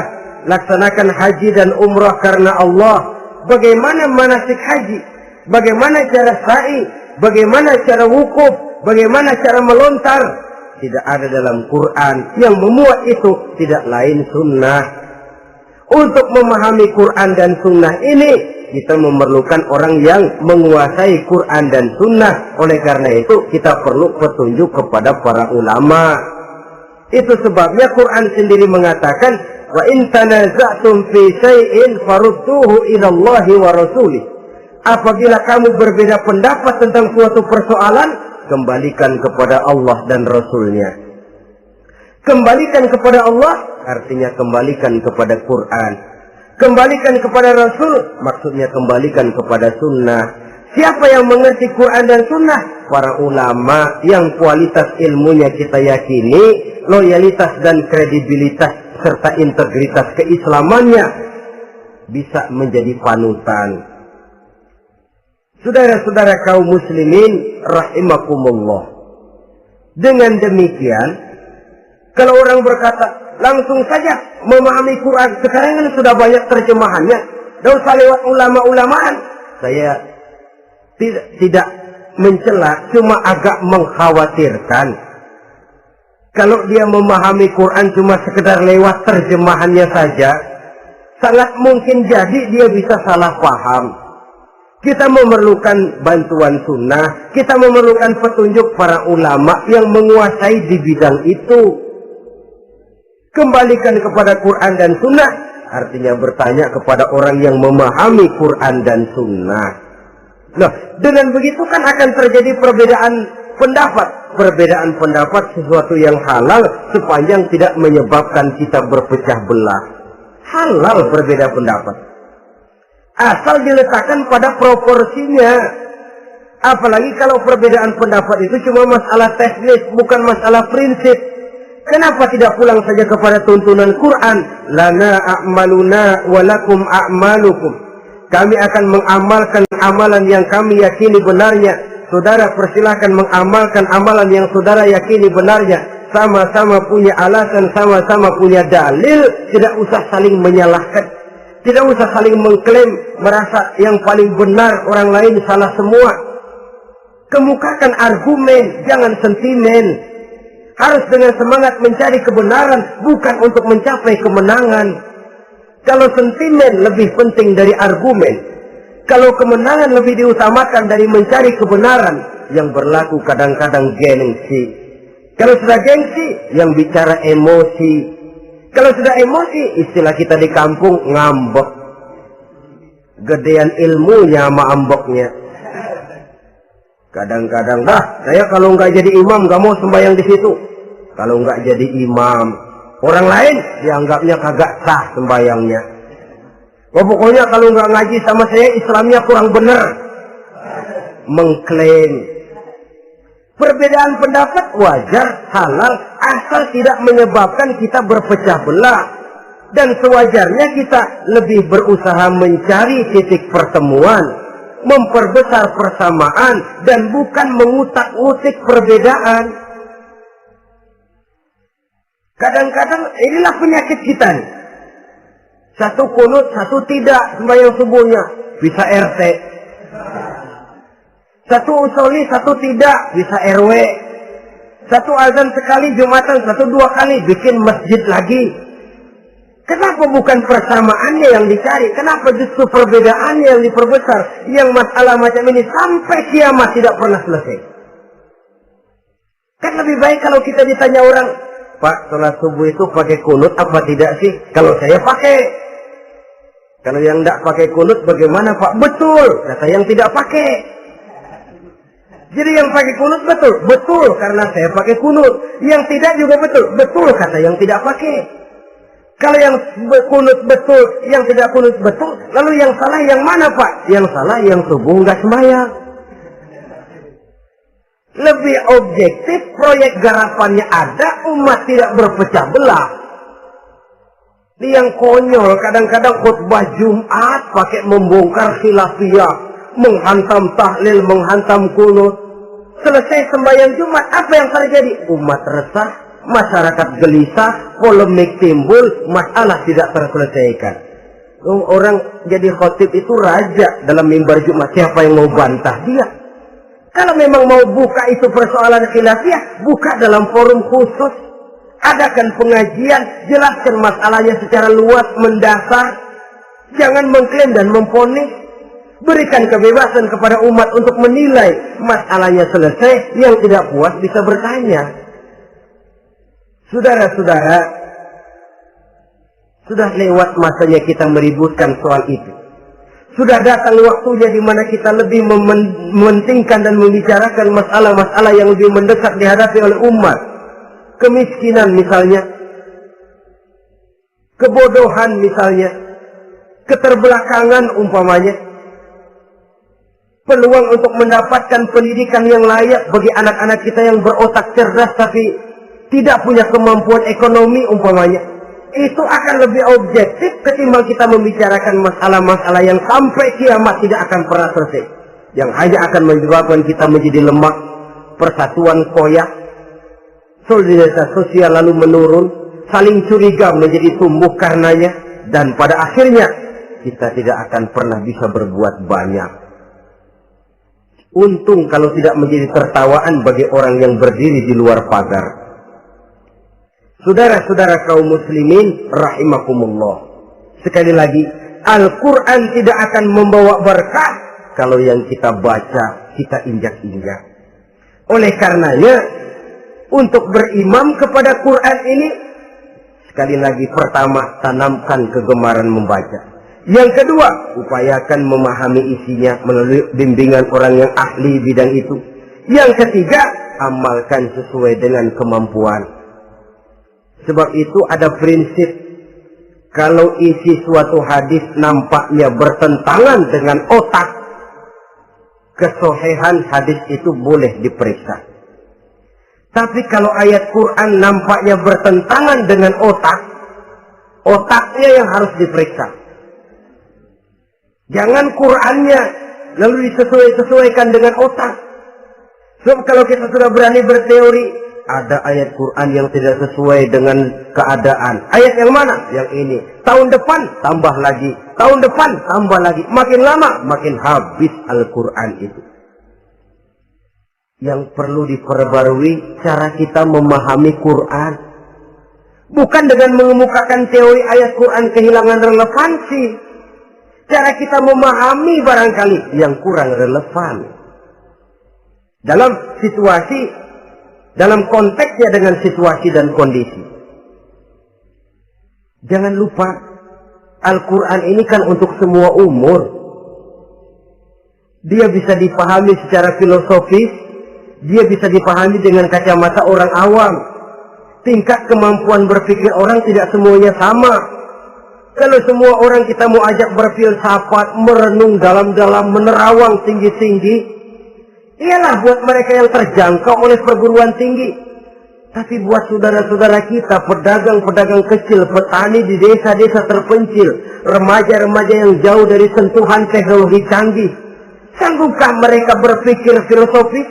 laksanakan haji dan umrah karena Allah. Bagaimana manasik haji? Bagaimana cara sa'i? Bagaimana cara wukuf? Bagaimana cara melontar? Tidak ada dalam Quran. Yang memuat itu tidak lain sunnah. Untuk memahami Quran dan sunnah ini, kita memerlukan orang yang menguasai Quran dan sunnah. Oleh karena itu kita perlu petunjuk kepada para ulama. Itu sebabnya Quran sendiri mengatakan wa in tanaza'tum fi syai'in farudduhu ila Allahi wa rasulih. Apabila kamu berbeda pendapat tentang suatu persoalan, kembalikan kepada Allah dan Rasulnya. Kembalikan kepada Allah artinya kembalikan kepada Quran. Kembalikan kepada Rasul, maksudnya kembalikan kepada sunnah. Siapa yang mengerti Quran dan sunnah? Para ulama yang kualitas ilmunya kita yakini, loyalitas dan kredibilitas serta integritas keislamannya bisa menjadi panutan. Saudara-saudara kaum muslimin rahimakumullah. Dengan demikian, kalau orang berkata, langsung saja memahami Quran. Sekarang kan sudah banyak terjemahannya. Tidak usah lewat ulama-ulamaan. Saya tidak mencela, cuma agak mengkhawatirkan. Kalau dia memahami Quran cuma sekedar lewat terjemahannya saja, sangat mungkin jadi dia bisa salah paham. Kita memerlukan bantuan sunnah. Kita memerlukan petunjuk para ulama yang menguasai di bidang itu. Kembalikan kepada Quran dan sunnah artinya bertanya kepada orang yang memahami Quran dan sunnah. Nah, dengan begitu kan akan terjadi perbedaan pendapat. Perbedaan pendapat sesuatu yang halal sepanjang tidak menyebabkan kita berpecah belah. Halal berbeda pendapat, asal diletakkan pada proporsinya. Apalagi kalau perbedaan pendapat itu cuma masalah teknis, bukan masalah prinsip. Kenapa tidak pulang saja kepada tuntunan Quran? Lana a'maluna walakum a'malukum. Kami akan mengamalkan amalan yang kami yakini benarnya. Saudara persilahkan mengamalkan amalan yang saudara yakini benarnya. Sama-sama punya alasan, sama-sama punya dalil. Tidak usah saling menyalahkan. Tidak usah saling mengklaim, merasa yang paling benar, orang lain salah semua. Kemukakan argumen, jangan sentimen. Harus dengan semangat mencari kebenaran, bukan untuk mencapai kemenangan. Kalau sentimen lebih penting dari argumen, kalau kemenangan lebih diutamakan dari mencari kebenaran, yang berlaku kadang-kadang gengsi. Kalau sudah gengsi, yang bicara emosi. Kalau sudah emosi, istilah kita di kampung, ngambek. Gedean ilmunya sama ambeknya. Kadang-kadang, saya kalau nggak jadi imam, nggak mau sembahyang di situ. Kalau nggak jadi imam, orang lain dianggapnya kagak sah sembahyangnya. Pokoknya kalau nggak ngaji sama saya, Islamnya kurang benar. Mengklaim. Perbedaan pendapat wajar, halal, asal tidak menyebabkan kita berpecah belah. Dan sewajarnya kita lebih berusaha mencari titik pertemuan, memperbesar persamaan, dan bukan mengutak-utik perbedaan. Kadang-kadang inilah penyakit kita nih. Satu kunut, satu tidak sembahyang subuhnya. Bisa RT. Satu usoli, satu tidak, bisa RW. Satu azan sekali Jumatan, satu dua kali, bikin masjid lagi. Kenapa bukan persamaannya yang dicari? Kenapa justru perbedaannya yang diperbesar? Yang masalah macam ini sampai kiamat tidak pernah selesai. Kan lebih baik kalau kita ditanya orang, Pak, sholat subuh itu pakai kunut apa tidak sih? Kalau saya pakai. Kalau yang tidak pakai kunut bagaimana Pak? Betul, kata yang tidak pakai. Jadi yang pakai kunut betul, betul karena saya pakai kunut. Yang tidak juga betul, betul kata yang tidak pakai. Kalau yang kunut betul, yang tidak kunut betul, lalu yang salah yang mana Pak? Yang salah yang subuh nggak sembahyang. Lebih objektif, proyek garapannya ada, umat tidak berpecah belah. Yang konyol kadang-kadang khutbah Jumat pakai membongkar khilafiyah, menghantam tahlil, menghantam kunut. Selesai sembahyang Jumat, apa yang terjadi? Umat resah, masyarakat gelisah, polemik timbul, masalah tidak terselesaikan. Orang jadi khotib itu raja dalam mimbar Jumat, siapa yang mau bantah dia? Kalau memang mau buka itu persoalan khilafiyah, buka dalam forum khusus. Adakan pengajian, jelaskan masalahnya secara luas, mendasar. Jangan mengklaim dan memponis. Berikan kebebasan kepada umat untuk menilai. Masalahnya selesai, yang tidak puas bisa bertanya. Saudara-saudara, sudah lewat masanya kita meributkan soal itu. Sudah datang waktunya di mana kita lebih mementingkan dan membicarakan masalah-masalah yang lebih mendesak dihadapi oleh umat. Kemiskinan misalnya, kebodohan misalnya, keterbelakangan umpamanya, peluang untuk mendapatkan pendidikan yang layak bagi anak-anak kita yang berotak cerdas tapi tidak punya kemampuan ekonomi umpamanya. Itu akan lebih objektif ketimbang kita membicarakan masalah-masalah yang sampai kiamat tidak akan pernah selesai. Yang hanya akan menyebabkan kita menjadi lemah, persatuan koyak, solidaritas sosial lalu menurun, saling curiga menjadi tumbuh karenanya, dan pada akhirnya kita tidak akan pernah bisa berbuat banyak. Untung kalau tidak menjadi tertawaan bagi orang yang berdiri di luar pagar. Saudara-saudara kaum muslimin rahimakumullah. Sekali lagi, Al-Quran tidak akan membawa berkah kalau yang kita baca kita injak-injak. Oleh karenanya, untuk berimam kepada Quran ini, sekali lagi pertama, tanamkan kegemaran membaca. Yang kedua, upayakan memahami isinya melalui bimbingan orang yang ahli bidang itu. Yang ketiga, amalkan sesuai dengan kemampuan. Sebab itu ada prinsip, kalau isi suatu hadis nampaknya bertentangan dengan otak, kesohihan hadis itu boleh diperiksa. Tapi kalau ayat Quran nampaknya bertentangan dengan otak, otaknya yang harus diperiksa. Jangan Qur'annya lalu disesuaikan dengan otak. Sebab kalau kita sudah berani berteori, ada ayat Quran yang tidak sesuai dengan keadaan. Ayat yang mana? Yang ini. Tahun depan tambah lagi. Tahun depan tambah lagi. Makin lama makin habis Al-Quran itu. Yang perlu diperbarui cara kita memahami Quran. Bukan dengan mengemukakan teori ayat Quran kehilangan relevansi. Cara kita memahami barangkali yang kurang relevan. Dalam situasi, dalam konteksnya dengan situasi dan kondisi. Jangan lupa, Al-Quran ini kan untuk semua umur. Dia bisa dipahami secara filosofis, dia bisa dipahami dengan kacamata orang awam. Tingkat kemampuan berpikir orang tidak semuanya sama. Kalau semua orang kita mau ajak berfilsafat, merenung dalam-dalam, menerawang tinggi-tinggi, ialah buat mereka yang terjangkau oleh perguruan tinggi. Tapi buat saudara-saudara kita, pedagang-pedagang kecil, petani di desa-desa terpencil, remaja-remaja yang jauh dari sentuhan teknologi canggih, sanggupkah mereka berpikir filosofis?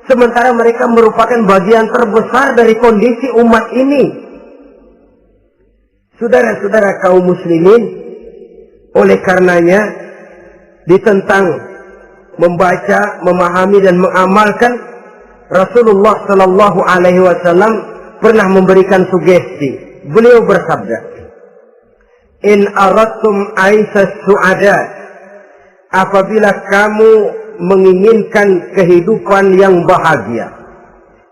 Sementara mereka merupakan bagian terbesar dari kondisi umat ini. Saudara-saudara kaum muslimin, oleh karenanya ditentang membaca, memahami dan mengamalkan. Rasulullah Sallallahu Alaihi Wasallam pernah memberikan sugesti. Beliau bersabda, "In aradtum aisas su'ada," apabila kamu menginginkan kehidupan yang bahagia,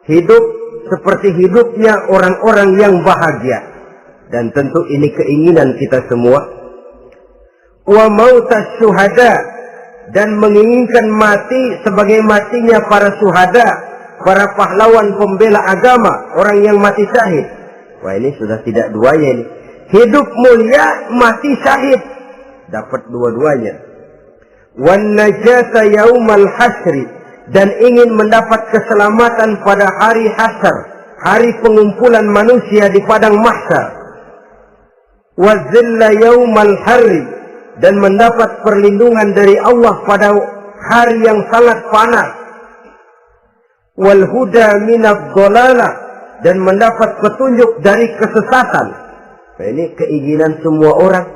hidup seperti hidupnya orang-orang yang bahagia, dan tentu ini keinginan kita semua. Wa mautas syuhada, dan menginginkan mati sebagai matinya para syuhada, para pahlawan pembela agama, orang yang mati syahid. Wah, ini sudah tidak duanya ini. Hidup mulia, mati syahid, dapat dua-duanya. Wan najata yaumal hasri, dan ingin mendapat keselamatan pada hari hasyar, hari pengumpulan manusia di padang mahsyar. Wazilla yaumal harri, dan mendapat perlindungan dari Allah pada hari yang sangat panas. Wal huda minadh dhalalah, dan mendapat petunjuk dari kesesatan. Nah, ini keinginan semua orang.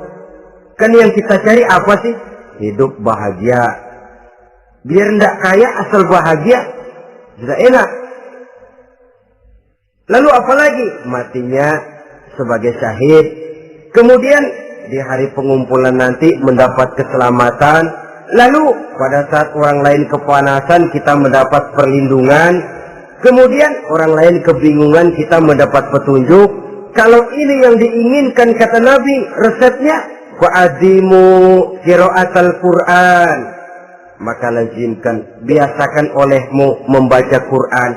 Kan yang kita cari apa sih? Hidup bahagia. Biar tidak kaya asal bahagia, sudah enak. Lalu apalagi? Matinya sebagai syahid. Kemudian di hari pengumpulan nanti mendapat keselamatan. Lalu pada saat orang lain kepanasan kita mendapat perlindungan. Kemudian orang lain kebingungan kita mendapat petunjuk. Kalau ini yang diinginkan kata Nabi, resepnya fa'adimu qiraatal Quran, maka lazimkan, biasakan olehmu membaca Quran.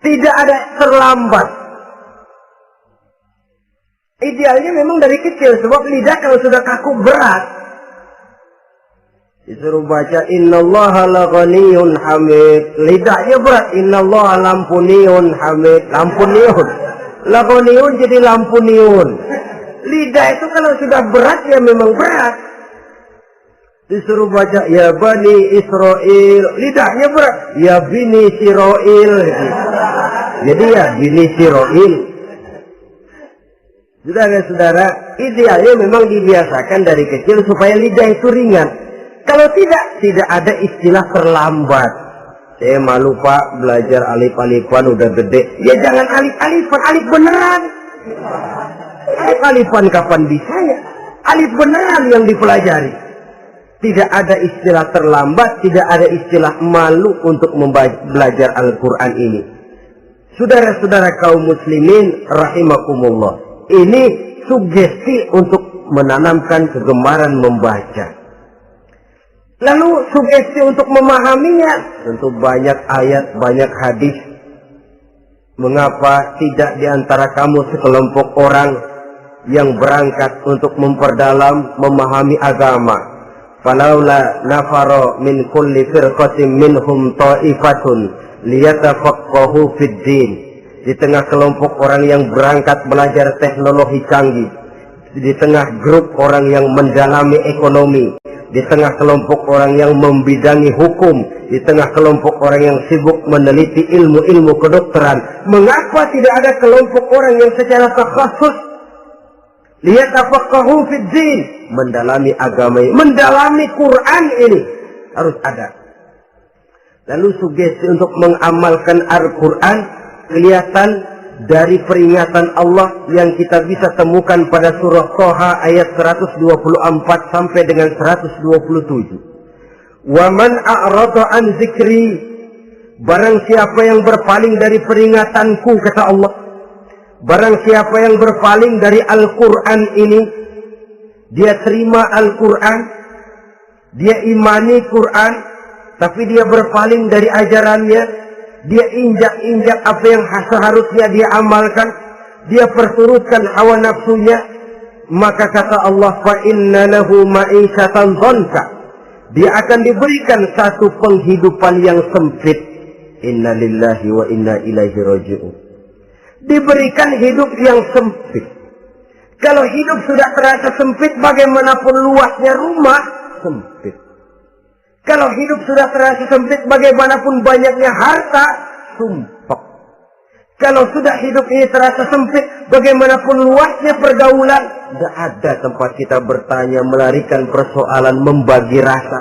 Tidak ada terlambat. Idealnya memang dari kecil, sebab lidah kalau sudah kaku berat. Disuruh baca innallaha laghaniyun hamid, lidahnya berat. Innallaha lampuniyun hamid, lampuniyun. Laghaniyun jadi lampuniyun. Lidah itu kalau sudah berat ya memang berat. Disuruh baca ya bani Israel, lidahnya berat. Ya bini Siroil. Jadi ya bini Siroil. Saudara-saudara, idealnya memang dibiasakan dari kecil supaya lidah itu ringan. Kalau tidak ada istilah terlambat. Saya malu pak, belajar alif-alifan udah gede. Ya jangan alif-alifan, alif beneran. Alif-alifan kapan bisa ya? Alif beneran yang dipelajari. Tidak ada istilah terlambat, tidak ada istilah malu untuk belajar Al-Quran ini. Saudara-saudara kaum muslimin rahimakumullah. Ini sugesti untuk menanamkan kegemaran membaca. Lalu sugesti untuk memahaminya. Tentu banyak ayat, banyak hadis. Mengapa tidak di antara kamu sekelompok orang yang berangkat untuk memperdalam, memahami agama? Falaula nafaro min kulli firqatin minhum ta'ifatun liyatafaqahu fid din. Di tengah kelompok orang yang berangkat belajar teknologi canggih, di tengah grup orang yang mendalami ekonomi, di tengah kelompok orang yang membidangi hukum, di tengah kelompok orang yang sibuk meneliti ilmu-ilmu kedokteran, mengapa tidak ada kelompok orang yang secara takhasus liyatafaqahu fid din, mendalami agama ini, mendalami Quran ini, harus ada. Lalu sugesti untuk mengamalkan Al-Quran kelihatan dari peringatan Allah yang kita bisa temukan pada surah Thaha ayat 124 sampai dengan 127. Wa man a'rada an zikri, barang siapa yang berpaling dari peringatanku, kata Allah, barang siapa yang berpaling dari Al-Quran ini, dia terima Al-Quran, dia imani Quran, tapi dia berpaling dari ajarannya, dia injak-injak apa yang seharusnya dia amalkan, dia perturutkan hawa nafsunya, maka kata Allah, fa inna lahu ma'isyatan dhanka, dia akan diberikan satu penghidupan yang sempit. Inna lillahi wa inna ilaihi raji'un. Diberikan hidup yang sempit. Kalau hidup sudah terasa sempit, bagaimanapun luasnya rumah, sempit. Kalau hidup sudah terasa sempit, bagaimanapun banyaknya harta, sumpek. Kalau sudah hidup ini terasa sempit, bagaimanapun luasnya pergaulan, tidak ada tempat kita bertanya, melarikan persoalan, membagi rasa.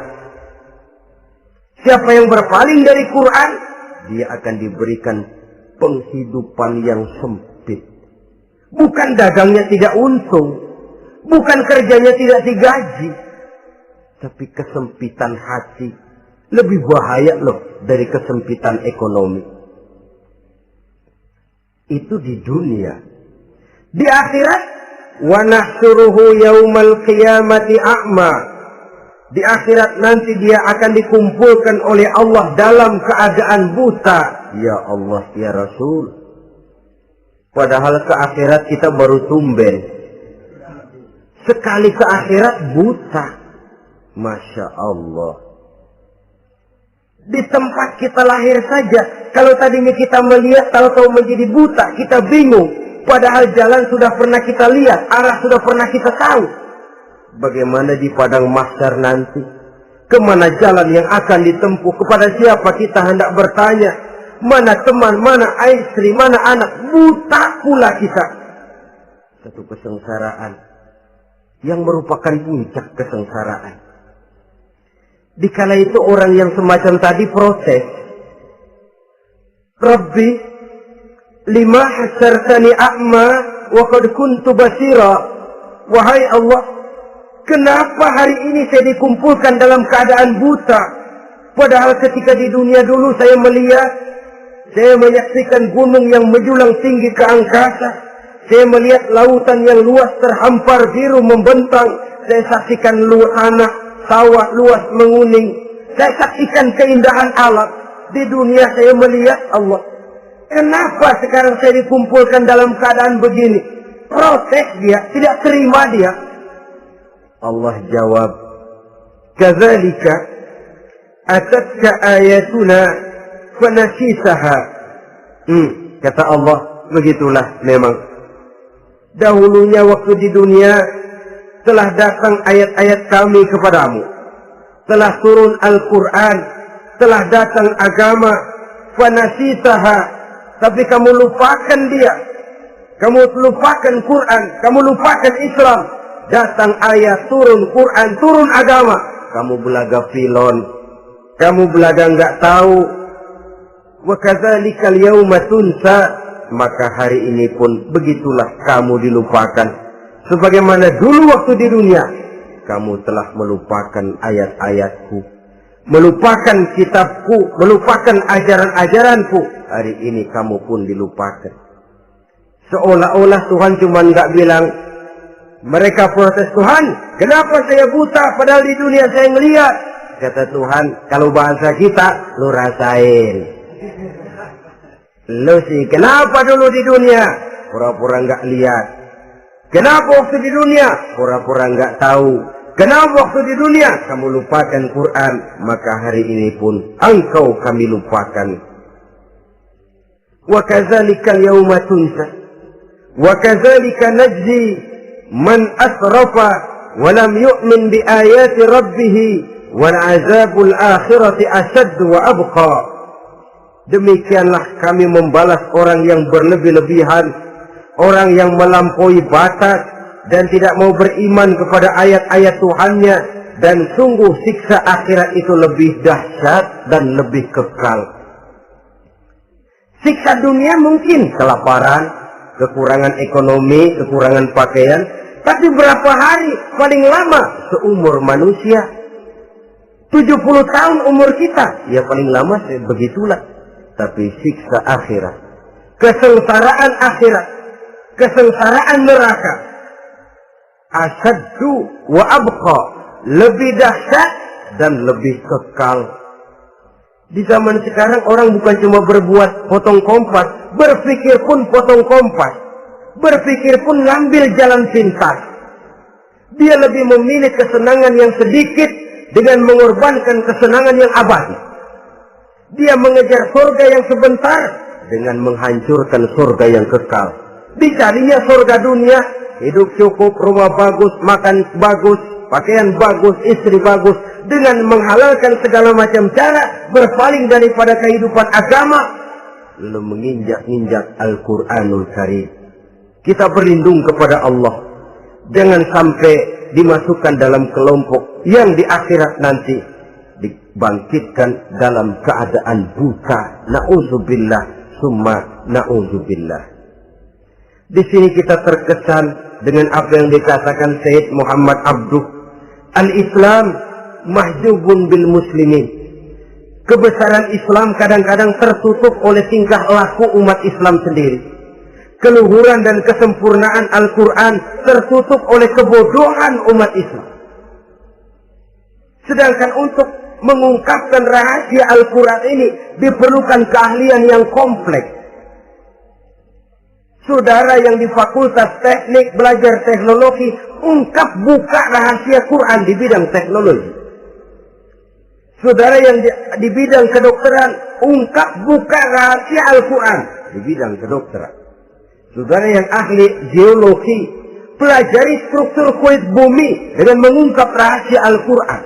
Siapa yang berpaling dari Quran, dia akan diberikan penghidupan yang sempit. Bukan dagangnya tidak untung, bukan kerjanya tidak digaji, tapi kesempitan hati lebih bahaya loh dari kesempitan ekonomi. Itu di dunia. Di akhirat, wa nahsyuruhu yaumal qiyamati a'ma. Di akhirat nanti dia akan dikumpulkan oleh Allah dalam keadaan buta. Ya Allah, ya Rasul. Padahal ke akhirat kita baru tumben. Sekali ke akhirat buta. Masya Allah. Di tempat kita lahir saja, kalau tadinya kita melihat, tahu-tahu menjadi buta, kita bingung. Padahal jalan sudah pernah kita lihat, arah sudah pernah kita tahu. Bagaimana di padang mahsyar nanti? Kemana jalan yang akan ditempuh? Kepada siapa kita hendak bertanya? Mana teman, mana istri, mana anak? Buta pula kita. Satu kesengsaraan yang merupakan puncak kesengsaraan. Dikala itu orang yang semacam tadi protes, Rabbi, lima hasyartani a'ma wa qad kuntu basira. Wahai Allah, kenapa hari ini saya dikumpulkan dalam keadaan buta? Padahal ketika di dunia dulu saya melihat, saya menyaksikan gunung yang menjulang tinggi ke angkasa, saya melihat lautan yang luas terhampar biru membentang, saya saksikan tanah sawah luas menguning, saya saksikan keindahan alam. Di dunia saya melihat Allah. Kenapa sekarang saya dikumpulkan dalam keadaan begini? Protes dia, tidak terima dia. Allah jawab, kadzalika atatka ayatuna fanasisaha. Kata Allah, begitulah memang. Dahulunya waktu di dunia telah datang ayat-ayat kami kepadamu, telah turun Al-Quran, telah datang agama, fanasisaha, tapi kamu lupakan dia, kamu lupakan Quran, kamu lupakan Islam. Datang ayat, turun Quran, turun agama, kamu belaga filon, kamu belaga enggak tahu. Wa kadzalikal yauma tunsa, maka hari ini pun begitulah kamu dilupakan. Sebagaimana dulu waktu di dunia, kamu telah melupakan ayat-ayatku, melupakan kitabku, melupakan ajaran-ajaranku. Hari ini kamu pun dilupakan. Seolah-olah Tuhan cuma nggak bilang, mereka protes, Tuhan, kenapa saya buta padahal di dunia saya ngelihat. Kata Tuhan, kalau bahasa kita, lu rasain. Lu sih, kenapa dulu di dunia? Pura-pura nggak lihat. Kenapa waktu di dunia? Pura-pura nggak tahu. Kenapa waktu di dunia? Kamu lupakan Quran. Maka hari ini pun engkau kami lupakan. Wa kadzalikal yauma tunsa. Wa kadzalika najzi man asrafa walam yu'min bi ayati rabbih wal azabul akhirati asyad wa abqa. Demikianlah kami membalas orang yang berlebih-lebihan, orang yang melampaui batas dan tidak mau beriman kepada ayat-ayat Tuhannya, dan sungguh siksa akhirat itu lebih dahsyat dan lebih kekal. Siksa dunia mungkin kelaparan, kekurangan ekonomi, kekurangan pakaian, tapi berapa hari paling lama seumur manusia? 70 tahun umur kita, ya paling lama begitulah. Tapi siksa akhirat, kesengsaraan akhirat, kesengsaraan neraka, asyaddu wa abqa, lebih dahsyat dan lebih kekal. Di zaman sekarang orang bukan cuma berbuat potong kompas, berpikir pun potong kompas, berpikir pun ngambil jalan pintas. Dia lebih memilih kesenangan yang sedikit dengan mengorbankan kesenangan yang abadi. Dia mengejar surga yang sebentar dengan menghancurkan surga yang kekal. Dicarinya surga dunia, hidup cukup, rumah bagus, makan bagus, pakaian bagus, istri bagus, dengan menghalalkan segala macam cara, berpaling daripada kehidupan agama, lalu menginjak-injak Al-Quranul Karim. Kita berlindung kepada Allah, jangan sampai dimasukkan dalam kelompok yang di akhirat nanti dibangkitkan dalam keadaan buta. Na'udzubillah summa na'udzubillah. Di sini kita terkesan dengan apa yang dikatakan Sayyid Muhammad Abduh, al-Islam mahjubun bil muslimin. Kebesaran Islam kadang-kadang tertutup oleh tingkah laku umat Islam sendiri. Keluhuran dan kesempurnaan Al-Quran tertutup oleh kebodohan umat Islam. Sedangkan untuk mengungkapkan rahasia Al-Quran ini diperlukan keahlian yang kompleks. Saudara yang di Fakultas Teknik belajar teknologi, buka rahasia Quran di bidang teknologi. Saudara yang di bidang kedokteran, buka rahasia Al-Quran di bidang kedokteran. Saudara yang ahli geologi, pelajari struktur kulit bumi dengan mengungkap rahasia Al-Quran.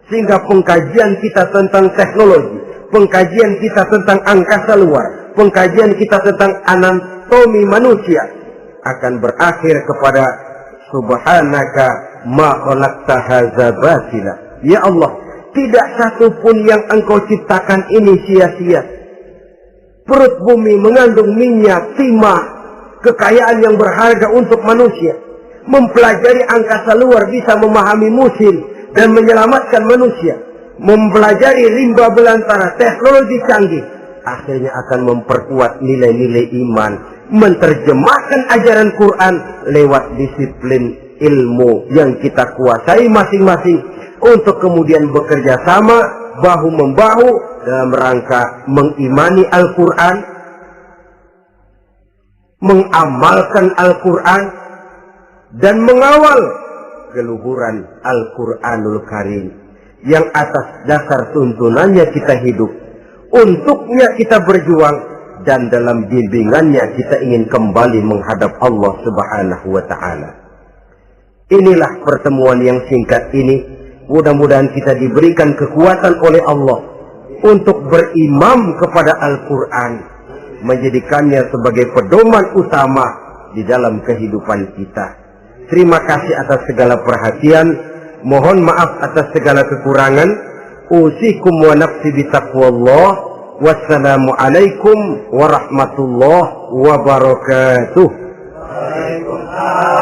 Sehingga pengkajian kita tentang teknologi, pengkajian kita tentang angkasa luar, pengkajian kita tentang anatomi manusia akan berakhir kepada subhanaka ma khalaqta hadza batila. Ya Allah, tidak satu pun yang Engkau ciptakan ini sia-sia. Perut bumi mengandung minyak, timah, kekayaan yang berharga untuk manusia. Mempelajari angkasa luar bisa memahami musim dan menyelamatkan manusia. Mempelajari rimba belantara, teknologi canggih, akhirnya akan memperkuat nilai-nilai iman. Menerjemahkan ajaran Quran lewat disiplin ilmu yang kita kuasai masing-masing, untuk kemudian bekerja sama bahu-membahu dalam rangka mengimani Al-Quran, mengamalkan Al-Quran, dan mengawal keluhuran Al-Quranul Karim yang atas dasar tuntunannya kita hidup, untuknya kita berjuang, dan dalam bimbingannya kita ingin kembali menghadap Allah Subhanahu wa Ta'ala. Inilah pertemuan yang singkat ini. Mudah-mudahan kita diberikan kekuatan oleh Allah untuk berimam kepada Al-Quran, menjadikannya sebagai pedoman utama di dalam kehidupan kita. Terima kasih atas segala perhatian. Mohon maaf atas segala kekurangan. Usikum wa nafsi bitaqwallah. Wassalamualaikum warahmatullahi wabarakatuh. Waalaikumsalam.